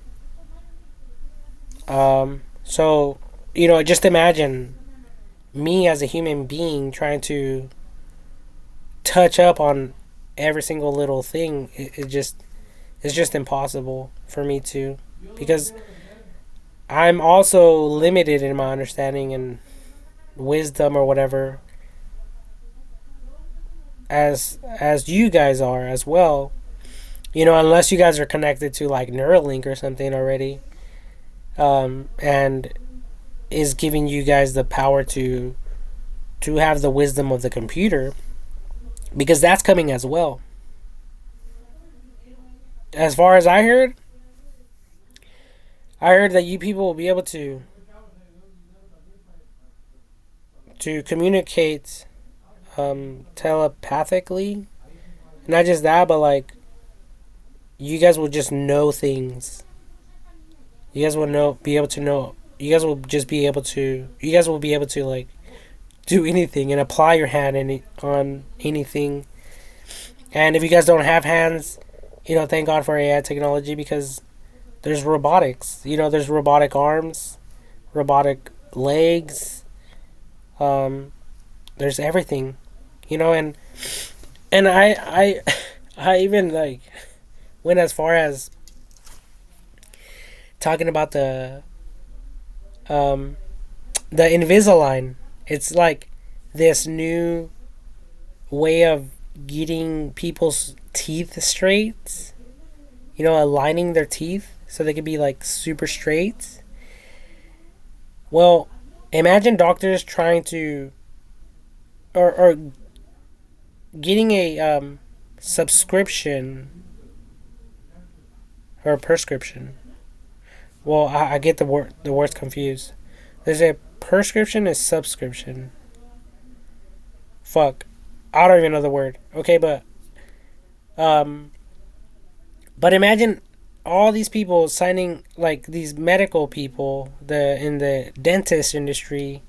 so just imagine me as a human being trying to touch up on every single little thing. It's just impossible for me to, because I'm also limited in my understanding and wisdom or whatever, as you guys are as well. Unless you guys are connected to like Neuralink or something already, and is giving you guys the power to have the wisdom of the computer, because that's coming as well. As far as I heard that you people will be able to communicate telepathically. Not just that, but like you guys will just know things. You guys will be able to know. You guys will be able to like do anything and apply your hand on anything. And if you guys don't have hands, thank God for AI technology, because there's robotics. There's robotic arms, robotic legs. Um, there's everything. And I even like went as far as talking about um the Invisalign. It's like this new way of getting people's teeth straight. You know, aligning their teeth so they could be like super straight. Well, imagine doctors trying to or getting a subscription or a prescription. Well, I get the words confused. There's a prescription and subscription. Fuck, I don't even know the word. Okay, um, but imagine all these people signing, like these medical people, the in the dentist industry,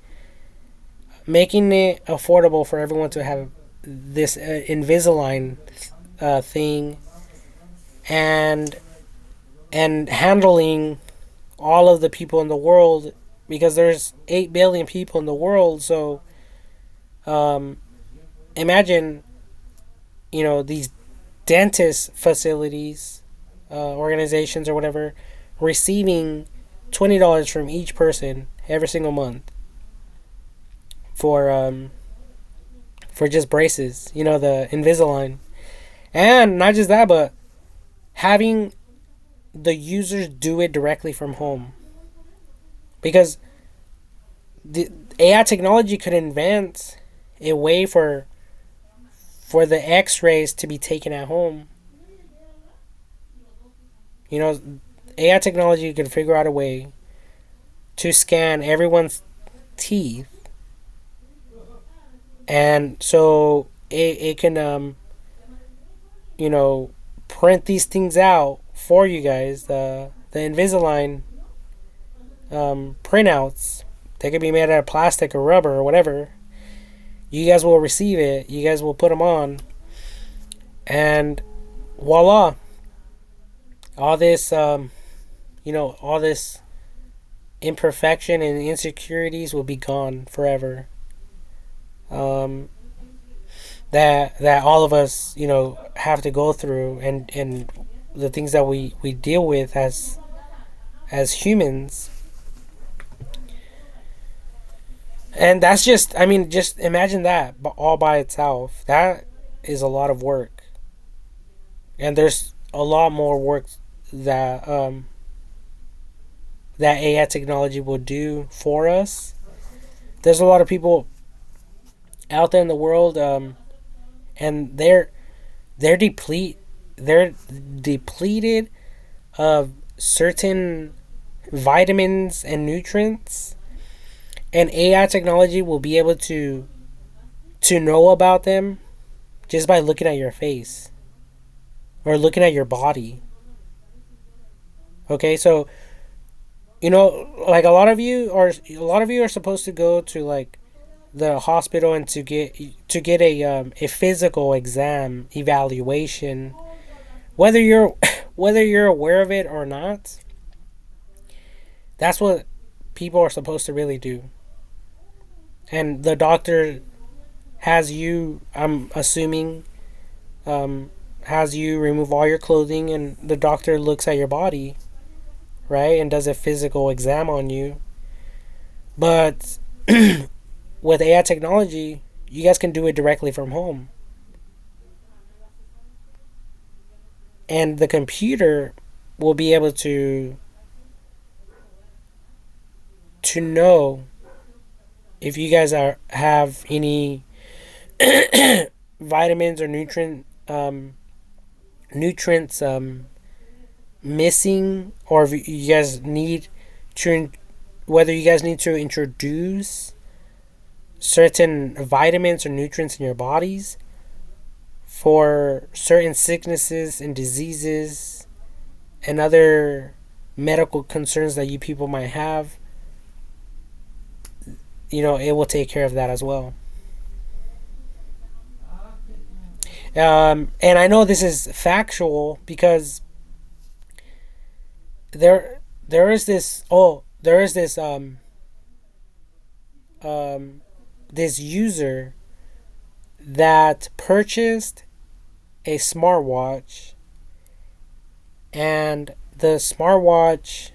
making it affordable for everyone to have this Invisalign thing, and handling all of the people in the world, because there's 8 billion people in the world. So um, imagine, these dentist facilities, organizations or whatever, receiving $20 from each person every single month for just braces, the Invisalign. And not just that, but having the users do it directly from home. Because the AI technology could invent a way for the X-rays to be taken at home. You know, AI technology could figure out a way to scan everyone's teeth, and so it can print these things out for you guys. The Invisalign printouts. They could be made out of plastic or rubber or whatever. You guys will receive it. You guys will put them on, and voila! All this, all this imperfection and insecurities will be gone forever. Um, that all of us, have to go through, and the things that we deal with as humans. And that's just, I mean, just imagine that, but all by itself. That is a lot of work. And there's a lot more work that that AI technology will do for us. There's a lot of people out there in the world, and they're they're depleted of certain vitamins and nutrients, and AI technology will be able to know about them just by looking at your face or looking at your body. Okay, so like a lot of you are supposed to go to like the hospital and to get a physical exam evaluation, whether you're whether you're aware of it or not. That's what people are supposed to really do. And the doctor has you, I'm assuming, has you remove all your clothing, and the doctor looks at your body, right, and does a physical exam on you. But with AI technology, you guys can do it directly from home. And the computer will be able to know if you guys have any vitamins or nutrients missing, or if you guys need to whether you guys need to introduce certain vitamins or nutrients in your bodies for certain sicknesses and diseases and other medical concerns that you people might have. It will take care of that as well. And I know this is factual because there is this this user that purchased a smartwatch, and the smartwatch,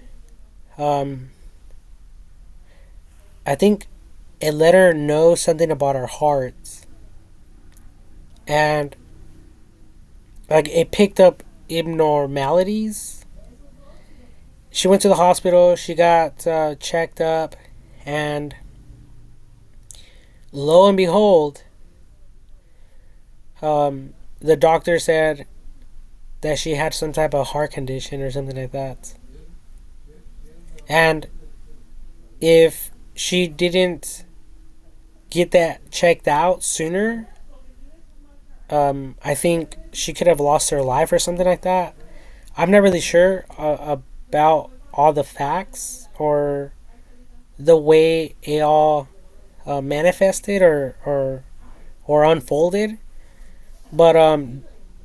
um, I think it let her know something about her heart, and like it picked up abnormalities. She went to the hospital. She got checked up, and lo and behold, the doctor said that she had some type of heart condition or something like that. And if she didn't get that checked out sooner, I think she could have lost her life or something like that. I'm not really sure about all the facts or the way it all manifested or unfolded, but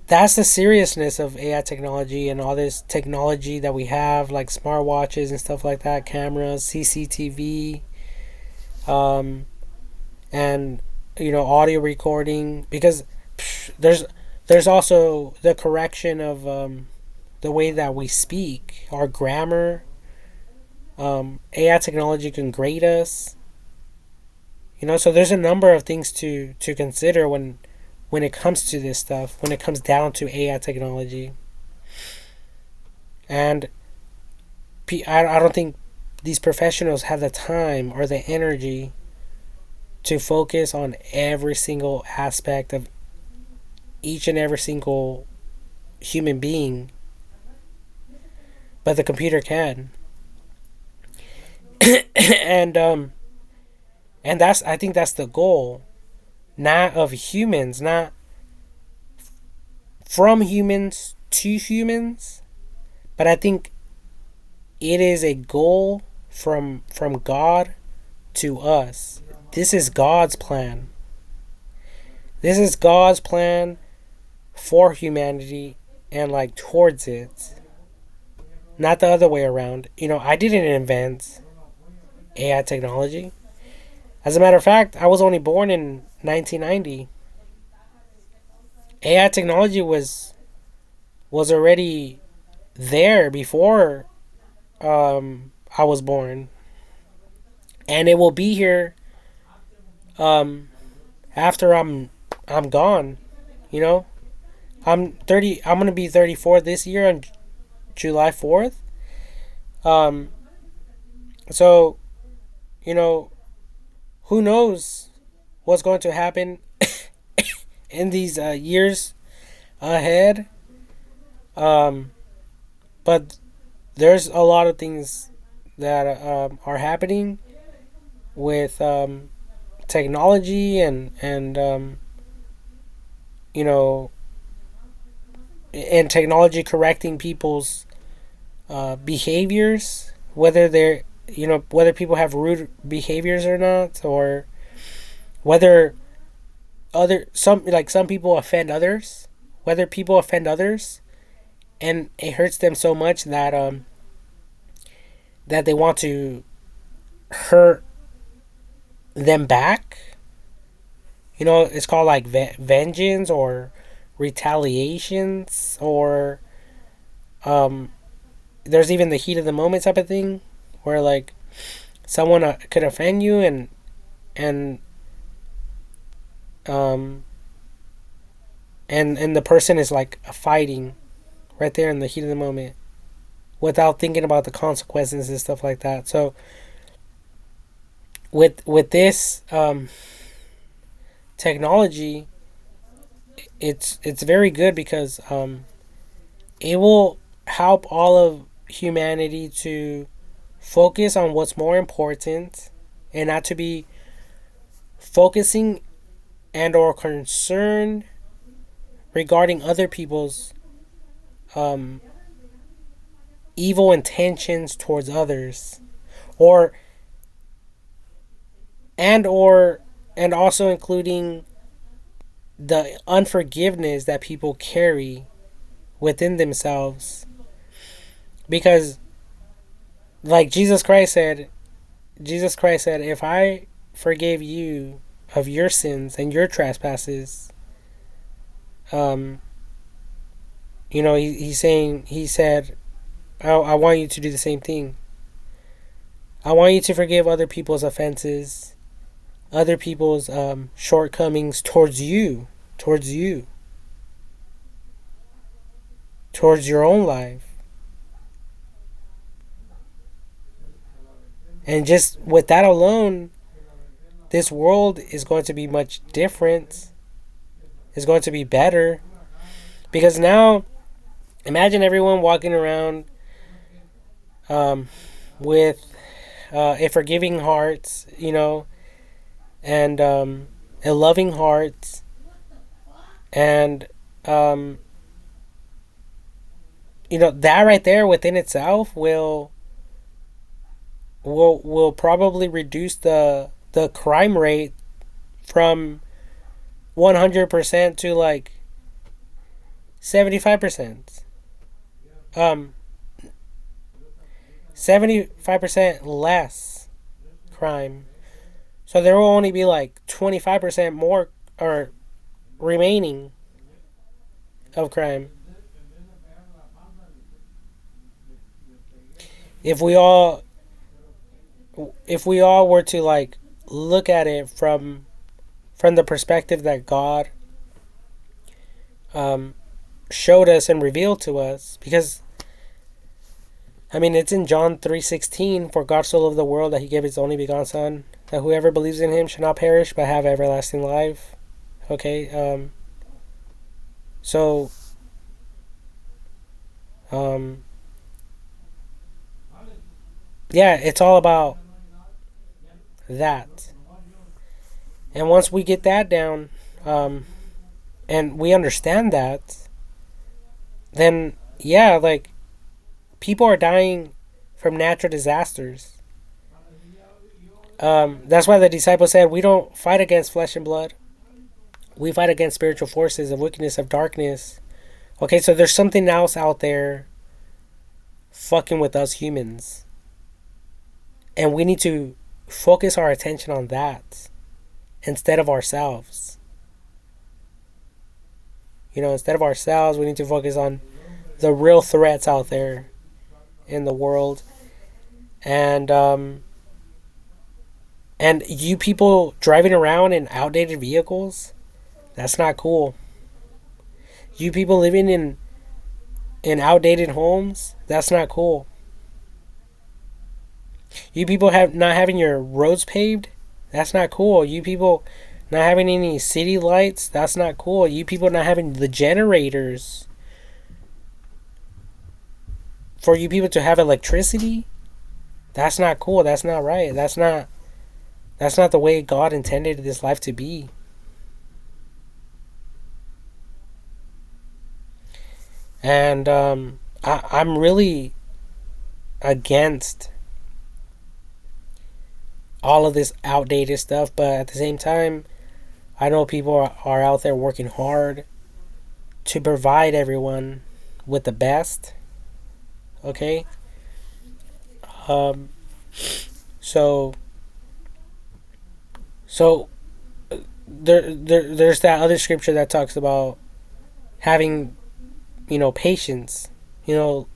that's the seriousness of AI technology and all this technology that we have, like smartwatches and stuff like that, cameras, CCTV, um, and audio recording. Because there's also the correction of the way that we speak, our grammar. AI technology can grade us. So there's a number of things to consider when it comes to this stuff, when it comes down to AI technology. And I don't think these professionals have the time or the energy to focus on every single aspect of each and every single human being, but the computer can. and and I think that's the goal, not of humans, not from humans to humans, but I think it is a goal from God to us. This is God's plan. This is God's plan for humanity and like towards it. Not the other way around. I didn't invent AI technology. As a matter of fact, I was only born in 1990. AI technology was already there before I was born, and it will be here after I'm gone. You know, I'm 30. I'm gonna be 34 this year on July 4th. Um, so you know, who knows what's going to happen in these years ahead. Um, but there's a lot of things that are happening with technology and you know and technology correcting people's behaviors, whether they're whether people have rude behaviors or not, or whether some people offend others, whether people offend others and it hurts them so much that they want to hurt them back. It's called like vengeance or retaliations, or there's even the heat of the moment type of thing, where like someone could offend you and um and the person is like fighting right there in the heat of the moment without thinking about the consequences and stuff like that. So with this technology, it's very good because it will help all of humanity to focus on what's more important and not to be focusing and or concerned regarding other people's evil intentions towards others, or and also including the unforgiveness that people carry within themselves. Because like Jesus Christ said, if I forgave you of your sins and your trespasses, he said, I want you to do the same thing. I want you to forgive other people's offenses, other people's shortcomings towards you, towards you, towards your own life. And just with that alone, this world is going to be much different. It's going to be better. Because now, imagine everyone walking around with a forgiving heart, and a loving heart, and that right there within itself will probably reduce the crime rate from 100% to like 75%. 75% less crime. So there will only be like 25% more or remaining of crime. If we all were to like look at it from the perspective that God showed us and revealed to us, because it's in John 3:16, for God so loved the world that he gave his only begotten son, that whoever believes in him shall not perish but have everlasting life. Okay, so yeah, it's all about that. And once we get that down, and we understand that, then yeah, like, people are dying from natural disasters. That's why the disciples said, we don't fight against flesh and blood. We fight against spiritual forces of wickedness of darkness. Okay, so there's something else out there fucking with us humans. And we need to focus our attention on that instead of ourselves. Instead of ourselves, we need to focus on the real threats out there in the world. And you people driving around in outdated vehicles, that's not cool. You people living in outdated homes, that's not cool. You people not having your roads paved, that's not cool. You people not having any city lights, that's not cool. You people not having the generators for you people to have electricity, that's not cool. That's not right. That's not the way God intended this life to be. And I'm really against all of this outdated stuff, but at the same time, I know people are out there working hard to provide everyone with the best. Okay? So there's that other scripture that talks about having, patience. The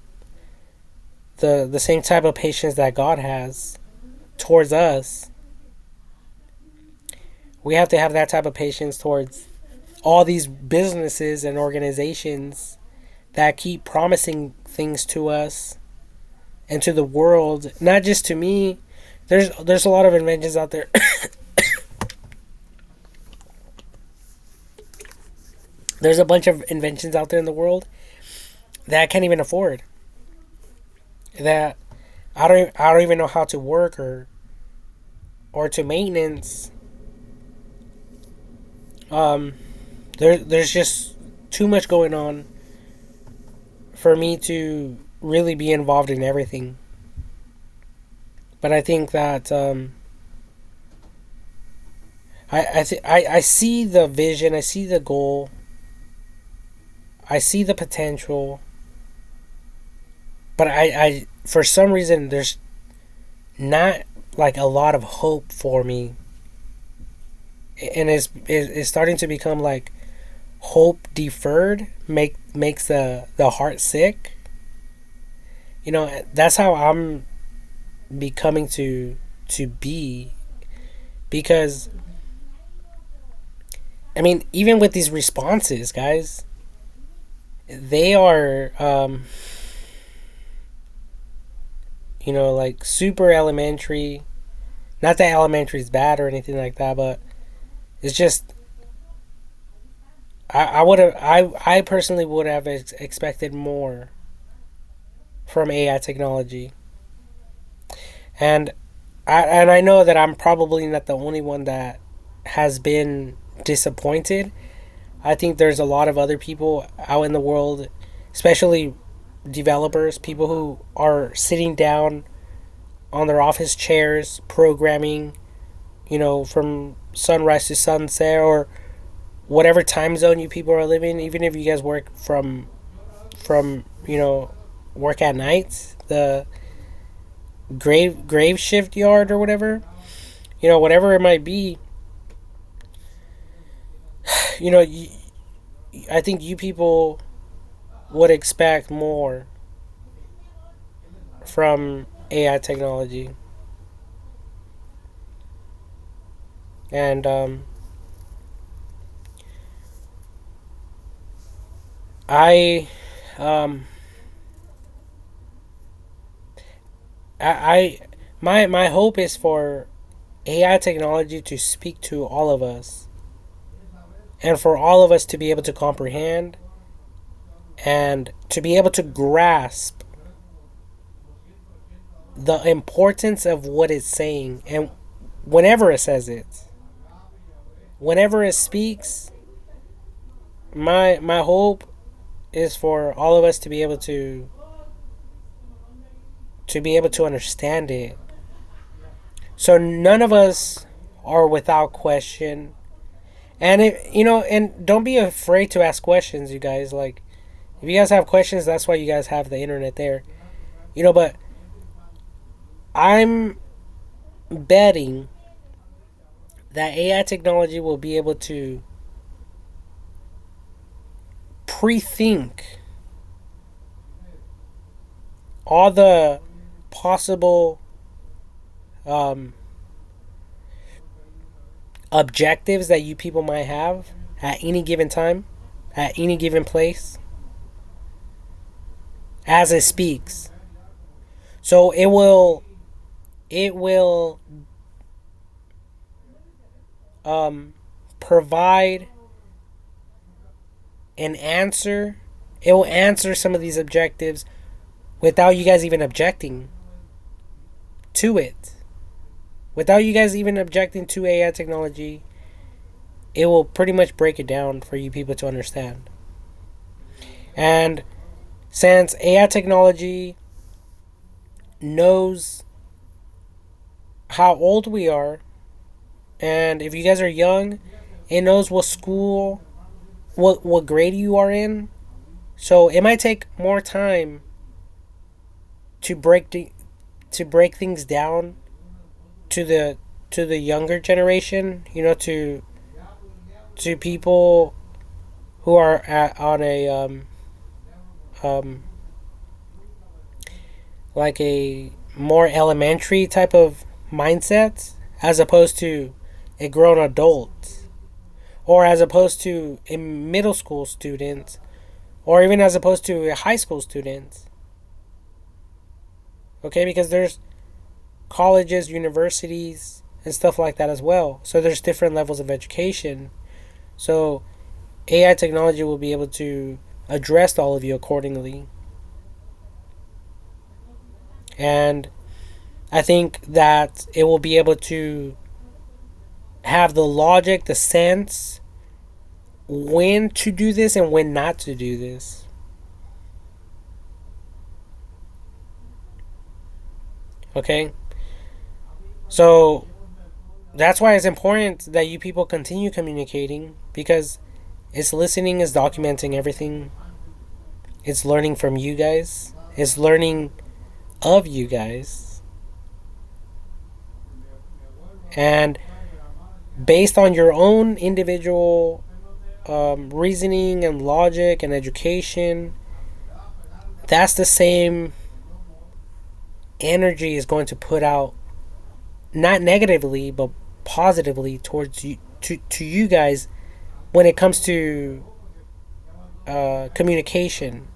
same type of patience that God has towards us. We have to have that type of patience towards all these businesses and organizations that keep promising things to us and to the world, not just to me. There's a lot of inventions out there. There's a bunch of inventions out there in the world that I can't even afford. That I don't even know how to work or to maintenance. There's just too much going on for me to really be involved in everything. But I think that I see the vision, I see the goal, I see the potential, but I for some reason there's not like a lot of hope for me, and it's starting to become like hope deferred makes the heart sick. That's how I'm becoming to be, because I mean, even with these responses, guys, they are like super elementary. Not that elementary is bad or anything like that, but it's just I personally would have expected more from AI technology. And I know that I'm probably not the only one that has been disappointed. I think there's a lot of other people out in the world, especially developers, people who are sitting down on their office chairs programming, from sunrise to sunset, or whatever time zone you people are living. Even if you guys work from work at night, the grave shift yard or whatever, whatever it might be. you know I think you people would expect more from AI technology. And I um I my hope is for AI technology to speak to all of us, and for all of us to be able to comprehend and to be able to grasp the importance of what it's saying. And whenever it says it, whenever it speaks, my hope is for all of us to be able to understand it. So none of us are without question. And and don't be afraid to ask questions, you guys. Like, if you guys have questions, that's why you guys have the internet there. But I'm betting that AI technology will be able to pre-think all the possible objectives that you people might have at any given time, at any given place, as it speaks. So it will provide an answer. It will answer some of these objectives without you guys even objecting to it. Without you guys even objecting to AI technology, it will pretty much break it down for you people to understand. And since AI technology knows how old we are, and if you guys are young, it knows what school, what grade you are in. So it might take more time to break things down to the younger generation, to people who are on a like a more elementary type of mindset, as opposed to a grown adult, or as opposed to a middle school student, or even as opposed to a high school student. Okay, because there's colleges, universities, and stuff like that as well. So there's different levels of education. So AI technology will be able to address all of you accordingly. And I think that it will be able to have the logic, the sense, when to do this and when not to do this. Okay? So that's why it's important that you people continue communicating, because it's listening, is documenting everything. It's learning from you guys. It's learning of you guys. And based on your own individual reasoning and logic and education, that's the same energy is going to put out, not negatively but positively towards you, to you guys, when it comes to communicating.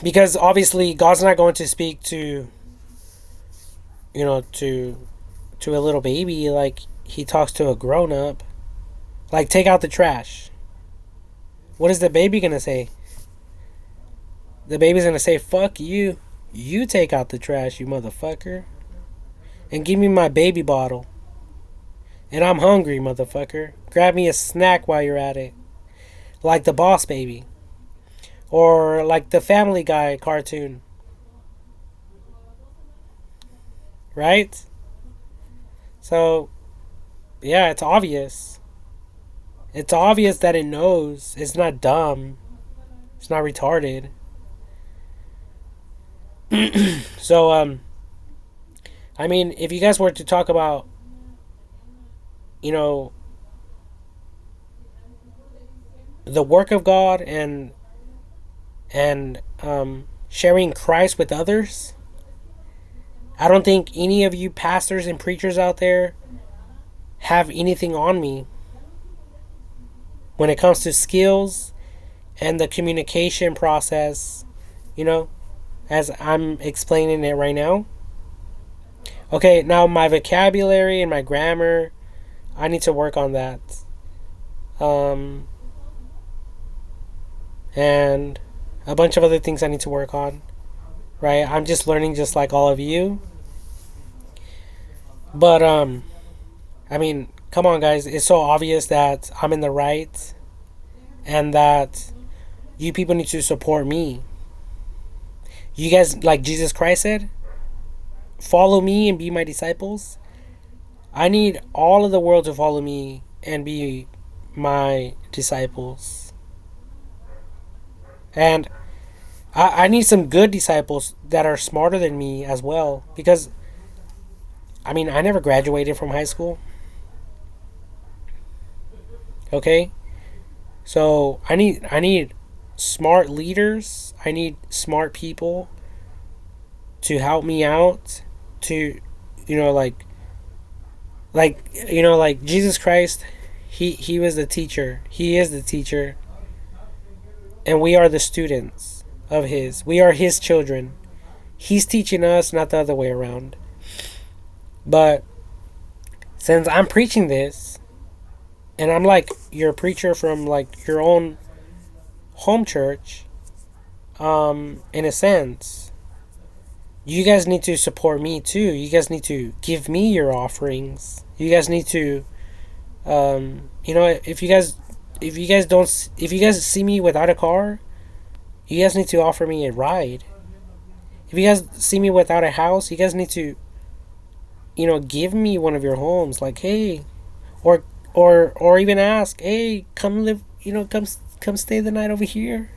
Because obviously God's not going to speak to, to a little baby like he talks to a grown up. Like, take out the trash. What is the baby gonna say? The baby's gonna say, "Fuck you. You take out the trash, you motherfucker. And give me my baby bottle. And I'm hungry, motherfucker. Grab me a snack while you're at it." Like the Boss Baby. Or like the Family Guy cartoon. Right? So, yeah, it's obvious. It's obvious that it knows. It's not dumb. It's not retarded. So, I mean, if you guys were to talk about, you know, the work of God and sharing Christ with others, I don't think any of you pastors and preachers out there have anything on me when it comes to skills and the communication process, as I'm explaining it right now. Okay, now my vocabulary and my grammar, I need to work on that. And a bunch of other things I need to work on, right? I'm just learning just like all of you. But, I mean, come on, guys. It's so obvious that I'm in the right and that you people need to support me. You guys, like Jesus Christ said, follow me and be my disciples. I need all of the world to follow me and be my disciples. And I need some good disciples that are smarter than me as well. Because, I mean, I never graduated from high school. Okay? So I need smart leaders. I need smart people to help me out. To, like Jesus Christ, he was the teacher. He is the teacher. And we are the students of his. We are his children. He's teaching us, not the other way around. But since I'm preaching this, and I'm like your preacher from like your own home church, in a sense, you guys need to support me too. You guys need to give me your offerings. You guys need to, if you guys see me without a car, you guys need to offer me a ride. If you guys see me without a house, you guys need to, give me one of your homes. Like, hey, or even ask, hey, come live, come stay the night over here.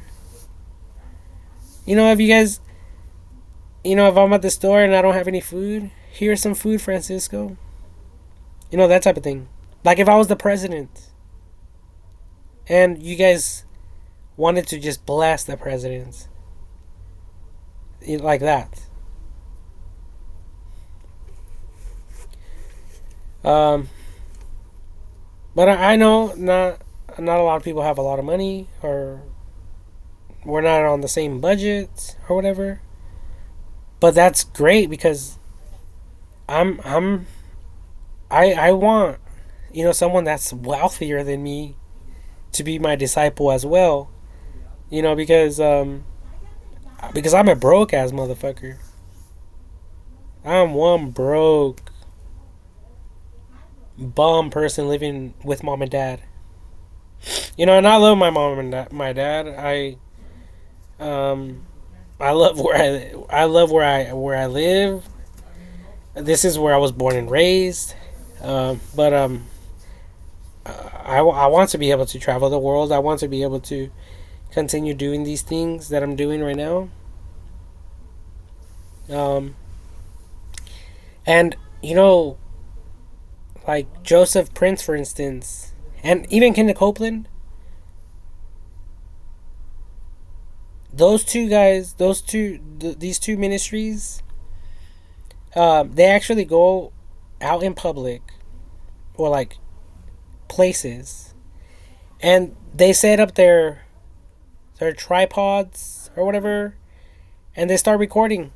If you guys, if I'm at the store and I don't have any food, here's some food, Francisco. That type of thing. Like if I was the president and you guys wanted to just bless the president, like that. But I know not a lot of people have a lot of money, or we're not on the same budget or whatever. But that's great because I want, someone that's wealthier than me to be my disciple as well. Because I'm a broke ass motherfucker. I'm one broke bum person living with mom and dad. And I love my mom and my dad. I love where I live. This is where I was born and raised. But I want to be able to travel the world. I want to be able to continue doing these things that I'm doing right now. And you know, like Joseph Prince, for instance, and even Kenneth Copeland, those two guys, these two ministries, they actually go out in public or like places, and they set up their tripods or whatever, and they start recording.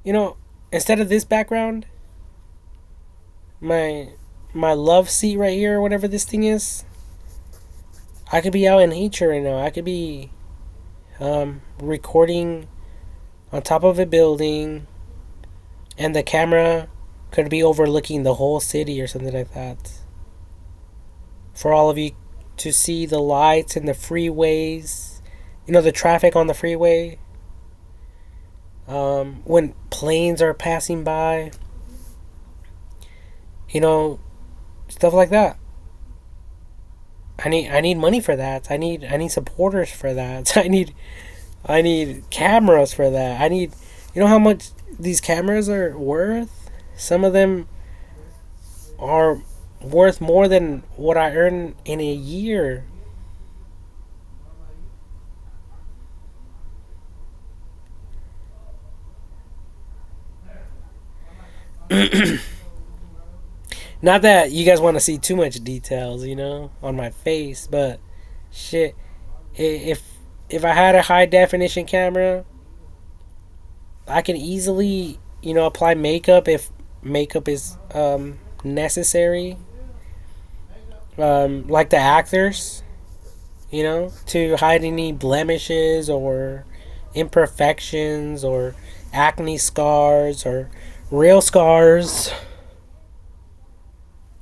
You know, instead of this background, my my love seat right here or whatever this thing is, I could be out in nature right now. I could be recording on top of a building, and the camera could be overlooking the whole city or something like that. For all of you to see the lights and the freeways, you know, the traffic on the freeway, when planes are passing by, you know, stuff like that. I need money for that. I need supporters for that. I need cameras for that. You know how much these cameras are worth? Some of them are worth more than what I earn in a year. Not that you guys want to see too much details, on my face, but shit, if if I had a high definition camera, I can easily, apply makeup if makeup is necessary. Like the actors, to hide any blemishes or imperfections or acne scars or real scars,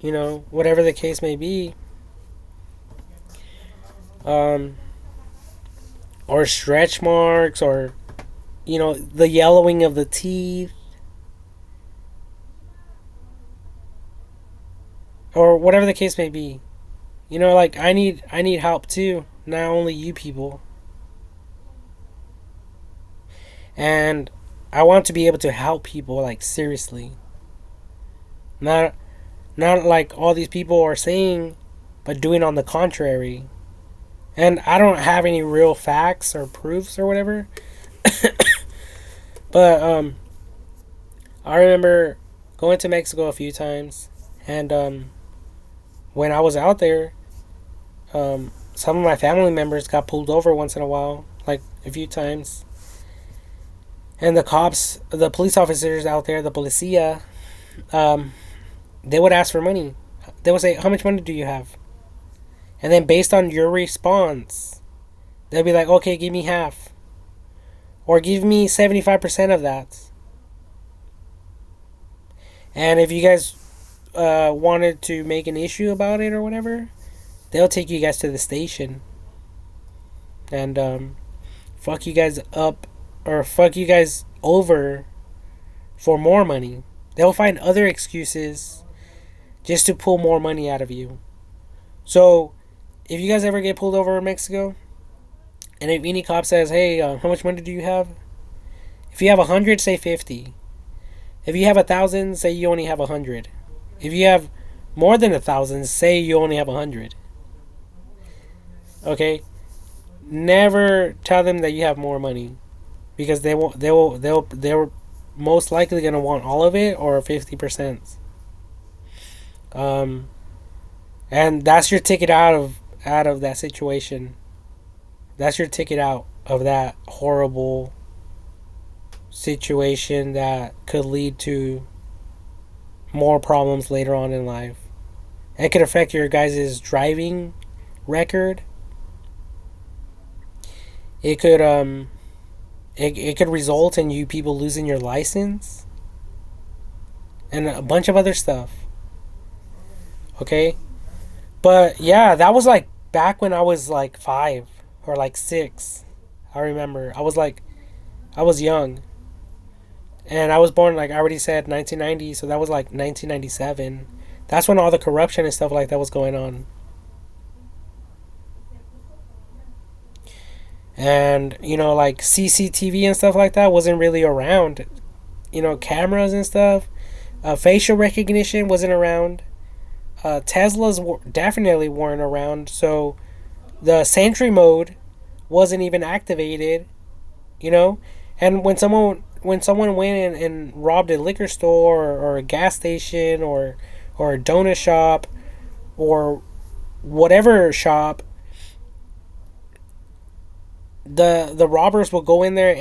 whatever the case may be. Um, or stretch marks or, the yellowing of the teeth or whatever the case may be. Like I need help too, not only you people. And I want to be able to help people, like, seriously. Not not like all these people are saying, but doing on the contrary. And I don't have any real facts or proofs or whatever. But I remember going to Mexico a few times, and when I was out there, some of my family members got pulled over once in a while, like a few times. And the police officers out there, the policia, um, they would ask for money. They would say, "How much money do you have?" And then based on your response, they'll be like, "Okay, give me half, or give me 75% of that." And if you guys wanted to make an issue about it or whatever, they'll take you guys to the station and fuck you guys up or fuck you guys over for more money. They'll find other excuses just to pull more money out of you. So, if you guys ever get pulled over in Mexico, and if any cop says, "Hey, how much money do you have?" If you have 100, say 50. If you have 1,000, say you only have 100. If you have more than 1,000, say you only have 100. Okay, never tell them that you have more money, because they're most likely gonna want all of it or 50%. Um, and that's your ticket out of that situation. That's your ticket out of that horrible situation that could lead to more problems later on in life. It could affect your guys' driving record. It could it could result in you people losing your license and a bunch of other stuff. Okay? But yeah, that was like back when I was like 5 or like 6. I remember. I was young. And I was born, like I already said, 1990, so that was like 1997. That's when all the corruption and stuff like that was going on. And, like CCTV and stuff like that wasn't really around. Cameras and stuff. Facial recognition wasn't around. Teslas definitely weren't around. So the Sentry mode wasn't even activated. You know, and when someone went and robbed a liquor store or a gas station or a donut shop or whatever shop, the robbers will go in there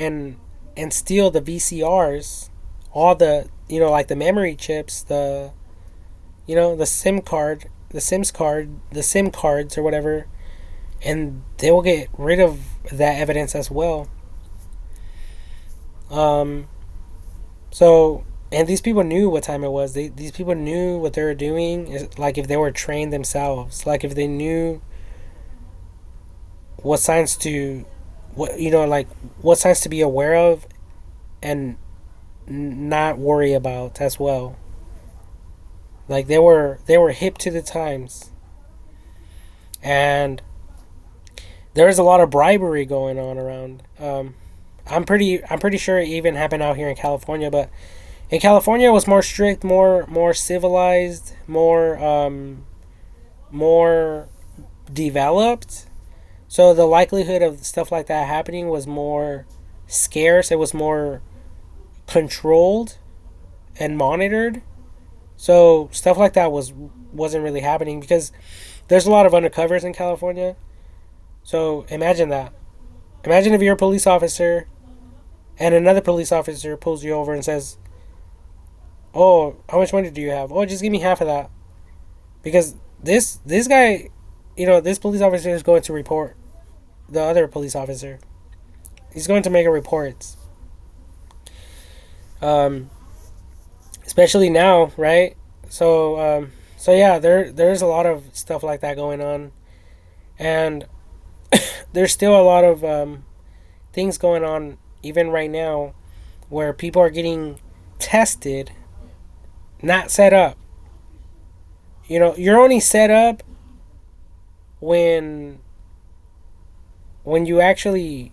and steal the VCRs, all the, like the memory chips, the SIM card, the SIM cards or whatever, and they will get rid of that evidence as well. Um, so, and these people knew what time it was. These people knew what they were doing. Like if they were trained themselves, like if they knew what signs to, like what signs to be aware of and not worry about as well. Like they were hip to the times, and there is a lot of bribery going on around. I'm pretty sure it even happened out here in California, but in California it was more strict, more civilized, more developed. So the likelihood of stuff like that happening was more scarce. It was more controlled and monitored. So stuff like that wasn't really happening because there's a lot of undercovers in California. So imagine that. Imagine if you're a police officer and another police officer pulls you over and says, "Oh, how much money do you have? Oh, just give me half of that." Because this guy, this police officer is going to report the other police officer. He's going to make a report. Um, Especially now, right? So yeah, there's a lot of stuff like that going on, and there's still a lot of things going on even right now, where people are getting tested, not set up. You're only set up when you actually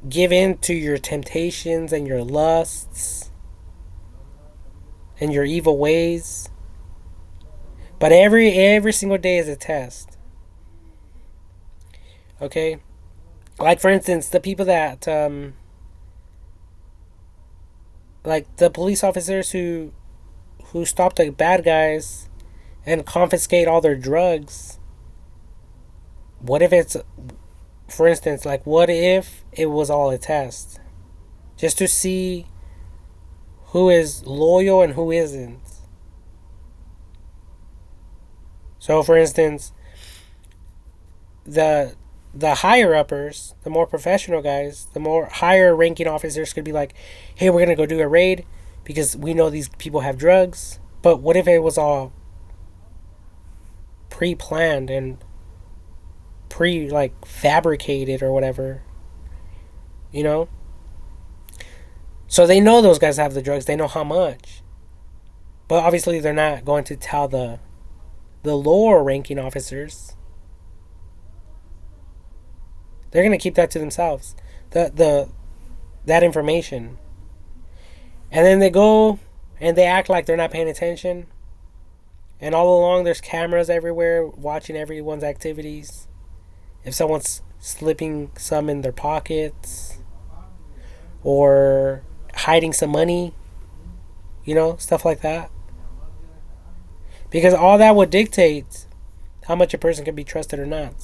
give in to your temptations and your lusts and your evil ways. But every single day is a test. Okay? Like for instance, the people that like the police officers who stop the bad guys and confiscate all their drugs. What if it's, for instance, like what if it was all a test? Just to see who is loyal and who isn't. So for instance, the higher uppers, the more professional guys, the more higher ranking officers could be like, "Hey, we're going to go do a raid because we know these people have drugs." But what if it was all pre-planned and fabricated or whatever, you know? So they know those guys have the drugs, they know how much. But obviously they're not going to tell the lower ranking officers. They're going to keep that to themselves. That information. And then they go and they act like they're not paying attention. And all along there's cameras everywhere watching everyone's activities. If someone's slipping some in their pockets or hiding some money, stuff like that. Because all that would dictate how much a person can be trusted or not.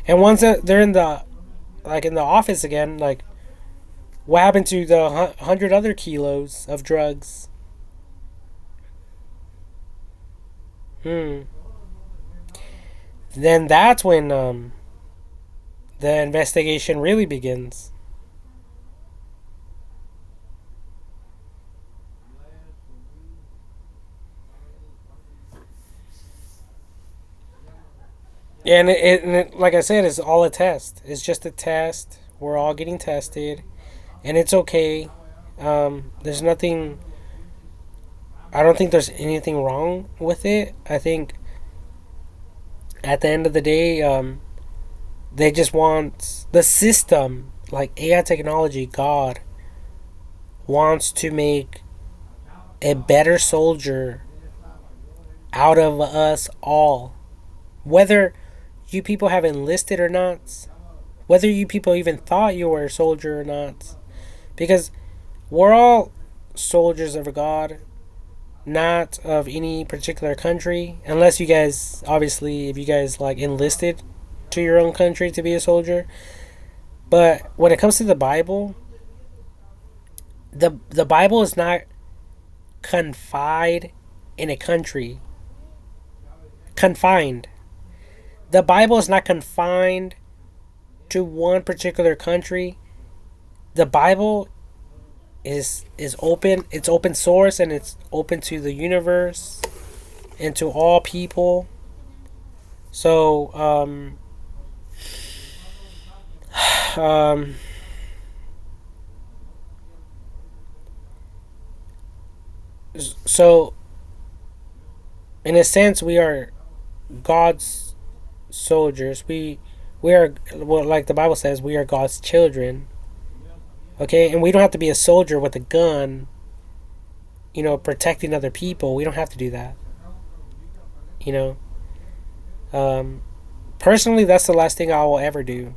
And once they're in the office again, like what happened to the 100 other kilos of drugs? Then that's when the investigation really begins. And like I said, it's all a test. It's just a test. We're all getting tested, and it's okay. There's nothing. I don't think there's anything wrong with it. I think at the end of the day, they just want the system, like AI technology, God wants to make a better soldier out of us all. Whether you people have enlisted or not, whether you people even thought you were a soldier or not. Because we're all soldiers of God, not of any particular country. Unless you guys, obviously, if you guys like enlisted to your own country to be a soldier. But when it comes to the Bible, the Bible is not confined in a country. Confined. The Bible is not confined to one particular country. The Bible is open. It's open source and it's open to the universe and to all people. So um so in a sense we are God's soldiers. We are, well, like the Bible says, we are God's children. Okay, and we don't have to be a soldier with a gun, protecting other people. We don't have to do that. You know, personally, that's the last thing I will ever do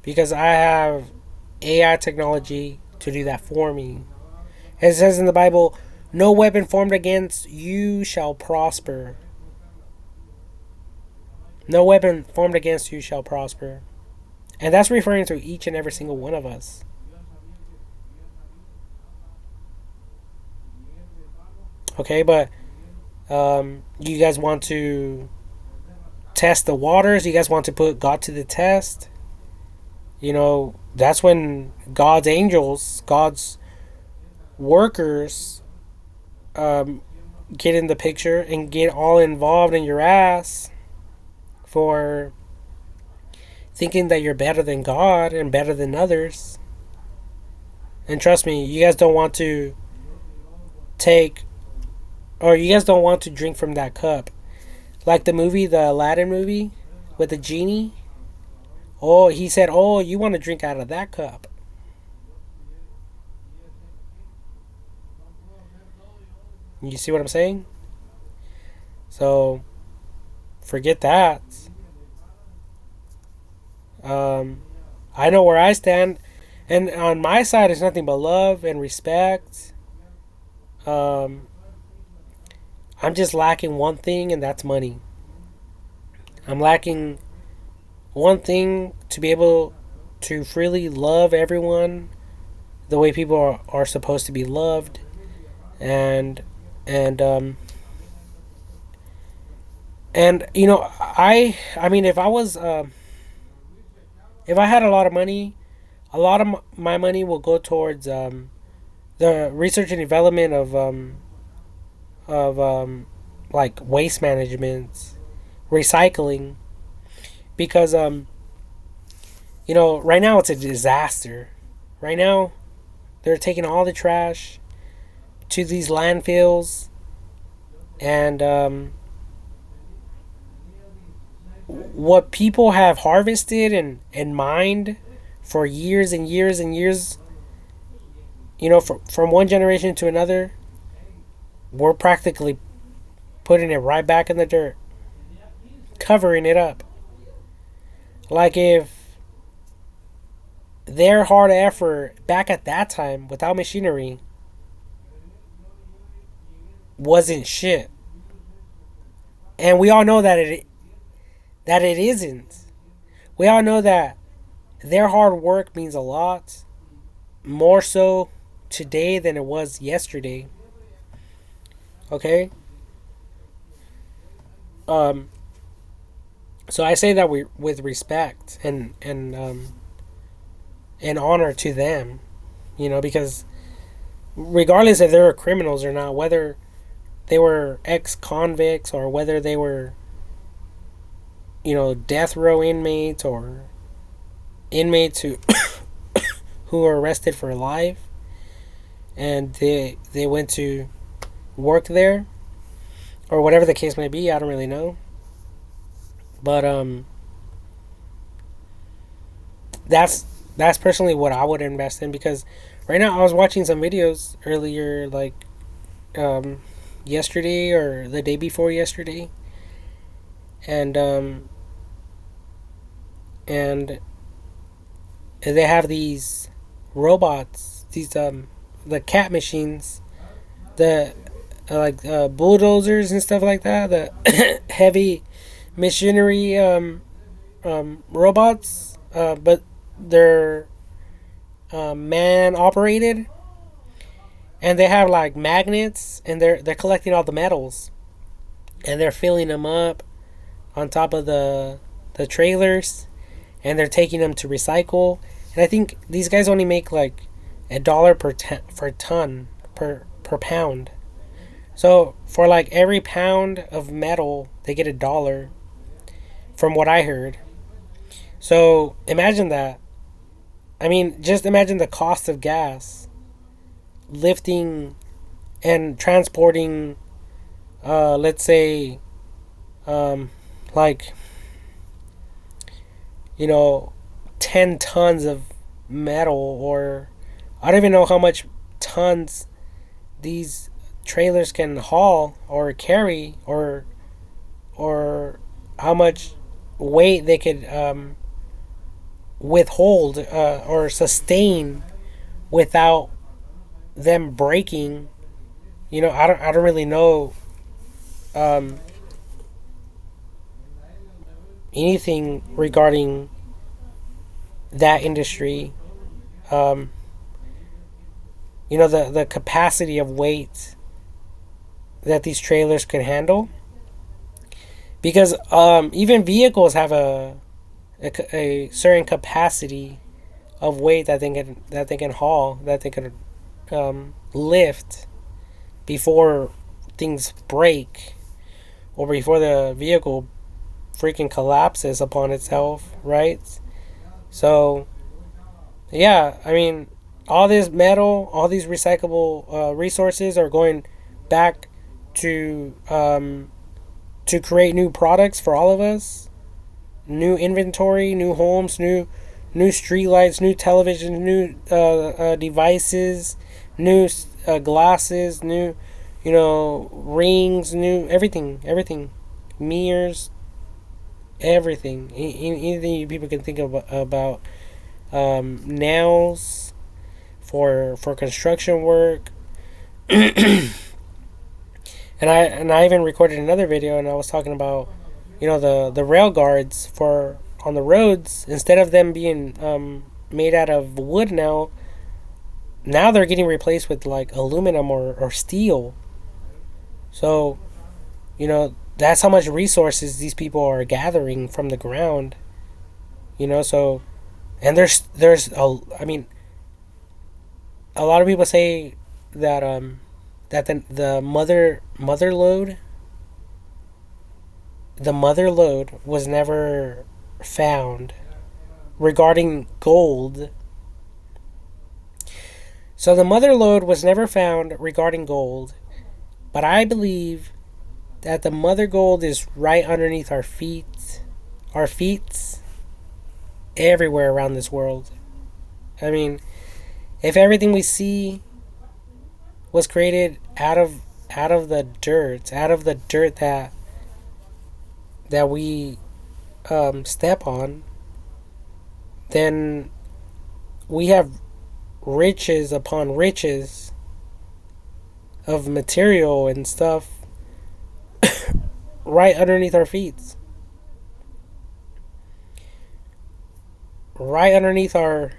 because I have AI technology to do that for me. As it says in the Bible, no weapon formed against you shall prosper. No weapon formed against you shall prosper. And that's referring to each and every single one of us. Okay, but you guys want to test the waters? You guys want to put God to the test? That's when God's angels, God's workers, get in the picture and get all involved in your ass for thinking that you're better than God and better than others. And trust me, you guys don't want to drink from that cup. Like the movie, the Aladdin movie with the genie. Oh, he said, oh, you want to drink out of that cup. You see what I'm saying? So, forget that. I know where I stand. And on my side, it's nothing but love and respect. I'm just lacking one thing, and that's money. I'm lacking one thing to be able to freely love everyone the way people are supposed to be loved. And I mean, if I was if I had a lot of money, a lot of my money will go towards the research and development of like waste management, recycling, because right now it's a disaster. Right now, they're taking all the trash to these landfills, and what people have harvested and mined for years and years and years, from one generation to another, we're practically putting it right back in the dirt, covering it up. Like if their hard effort back at that time without machinery wasn't shit. And we all know that it isn't. We all know that their hard work means a lot more so today than it was yesterday. Okay? So I say that we with respect and honor to them, because regardless if they were criminals or not, whether they were ex-convicts or whether they were, death row inmates or inmates who were arrested for life and they went to work there or whatever the case may be, I don't really know. But that's personally what I would invest in, because right now I was watching some videos earlier, like um, yesterday or the day before yesterday, and and they have these robots, these the cat machines, the bulldozers and stuff like that, the heavy machinery robots, but they're man operated, and they have like magnets, and they're collecting all the metals, and they're filling them up on top of the trailers, and they're taking them to recycle. And I think these guys only make like $1 per ton per pound. So for like every pound of metal, they get $1, from what I heard. So imagine that. I mean, just imagine the cost of gas, lifting and transporting, let's say, um, like, 10 tons of metal, or I don't even know how much tons these trailers can haul or carry, or how much weight they could withhold or sustain without them breaking. I don't really know um, anything regarding that industry. Um, the capacity of weight that these trailers could handle, because even vehicles have a certain capacity of weight that they can haul, that they can lift before things break, or before the vehicle freaking collapses upon itself, right? So yeah, I mean, all this metal, all these recyclable resources are going back to create new products for all of us, new inventory, new homes, new street lights, new televisions, new devices, new glasses, new rings, new everything, mirrors, everything, anything you people can think about, nails for construction work. And I even recorded another video, and I was talking about the rail guards for on the roads. Instead of them being made out of wood now they're getting replaced with like aluminum or steel. So that's how much resources these people are gathering from the ground. So, and there's I mean, a lot of people say that that the mother lode was never found regarding gold. So the mother lode was never found regarding gold, but I believe that the mother gold is right underneath our feet, everywhere around this world. I mean, if everything we see was created out of the dirt that we step on, then we have riches upon riches of material and stuff right underneath our feet, right underneath our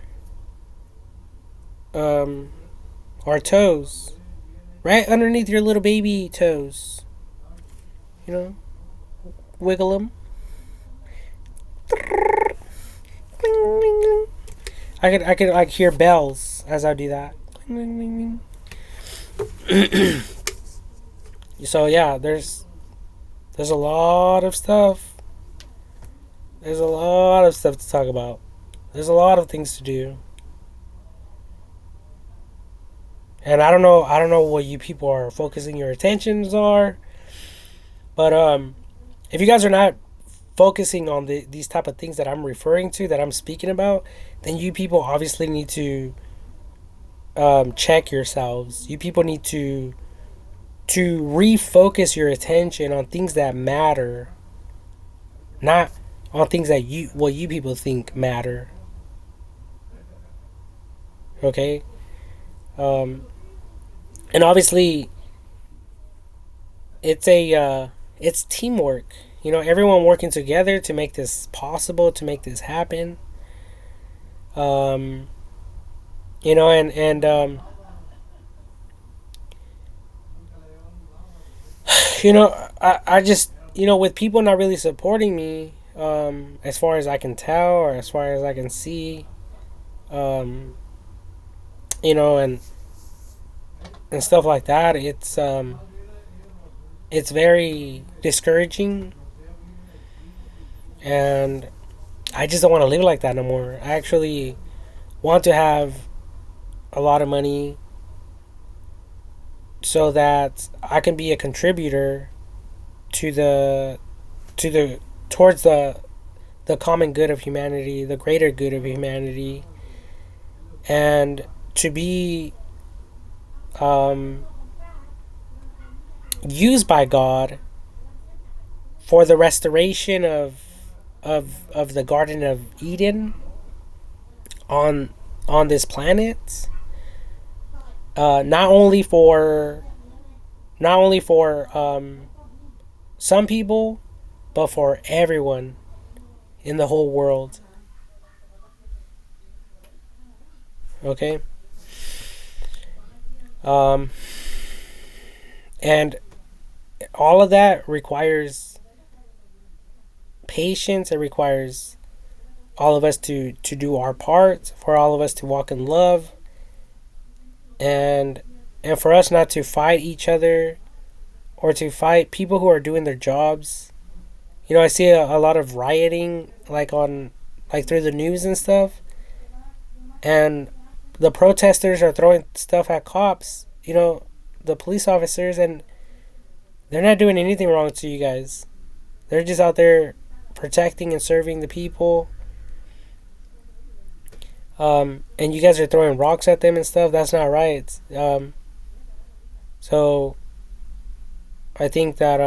toes, right underneath your little baby toes. Wiggle them. I could like hear bells as I do that. So yeah, there's a lot of stuff. There's a lot of stuff to talk about. There's a lot of things to do. And I don't know what you people are focusing your attentions are, but if you guys are not focusing on these type of things that I'm referring to, that I'm speaking about, then you people obviously need to check yourselves. You people need to to refocus your attention on things that matter, not on things that what you people think matter. Okay? Um, and obviously, it's teamwork. Everyone working together to make this possible, to make this happen. Um, and I just with people not really supporting me, as far as I can tell or as far as I can see, um, and stuff like that. It's very discouraging, and I just don't want to live like that no more. I actually want to have a lot of money so that I can be a contributor to the towards the common good of humanity, the greater good of humanity, and to be um, used by God for the restoration of the Garden of Eden on this planet. Not only for some people, but for everyone in the whole world. Okay. Um, and all of that requires patience. It requires all of us to do our part, for all of us to walk in love, and for us not to fight each other or to fight people who are doing their jobs. I see a lot of rioting, like through the news and stuff, and the protesters are throwing stuff at cops, the police officers, and they're not doing anything wrong to you guys. They're just out there protecting and serving the people. And you guys are throwing rocks at them and stuff. That's not right. So I think that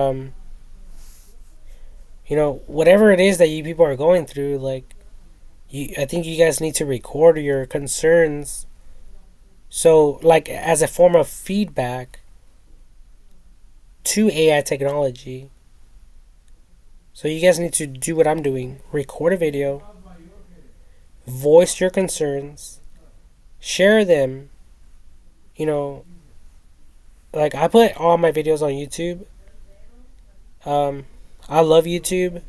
whatever it is that you people are going through, I think you guys need to record your concerns. So, as a form of feedback to AI technology. So you guys need to do what I'm doing. Record a video. Voice your concerns. Share them. I put all my videos on YouTube. I love YouTube.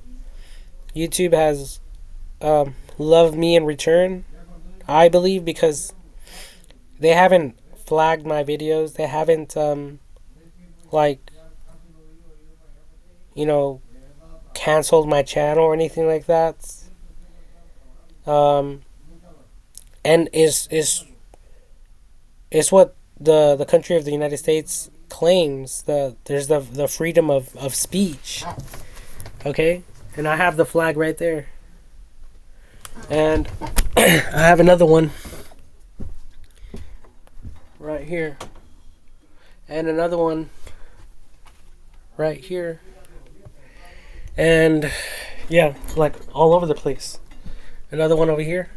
YouTube has loved me in return, I believe, because they haven't flagged my videos. They haven't canceled my channel or anything like that. And is what the country of the United States claims. There's the freedom of speech. Okay? And I have the flag right there. And I have another one right here. And another one right here. And yeah, all over the place. Another one over here.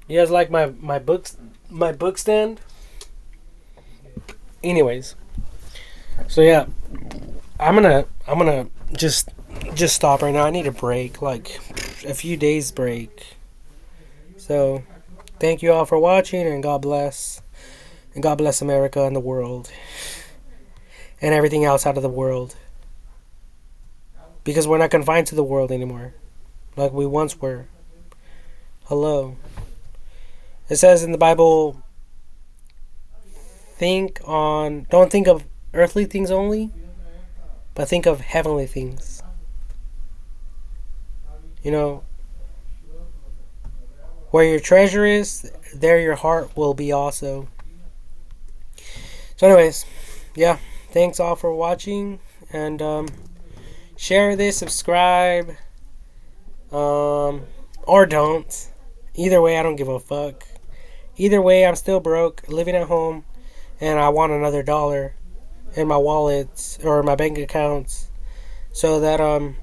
You guys like my book stand? Anyways, so yeah, I'm gonna just stop right now. I need a break, like a few days break. So thank you all for watching, and God bless America and the world and everything else out of the world, because we're not confined to the world anymore like we once were. Hello. It says in the Bible, don't think of earthly things only, but think of heavenly things. Where your treasure is, there your heart will be also. So, anyways, yeah. Thanks all for watching, and share this, subscribe, or don't. Either way, I don't give a fuck. Either way, I'm still broke, living at home, and I want another dollar in my wallets or my bank accounts so that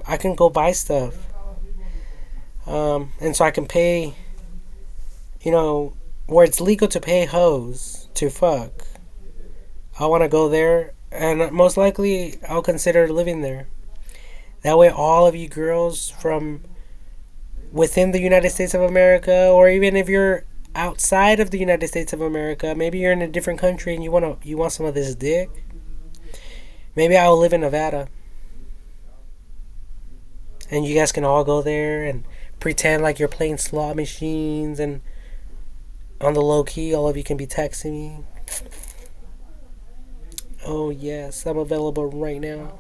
I can go buy stuff. And so I can pay, where it's legal to pay hoes to fuck. I want to go there, and most likely I'll consider living there. That way, all of you girls from within the United States of America, or even if you're outside of the United States of America, maybe you're in a different country and you want some of this dick. Maybe I'll live in Nevada, and you guys can all go there and pretend like you're playing slot machines, and on the low key, all of you can be texting me. Oh yes, I'm available right now.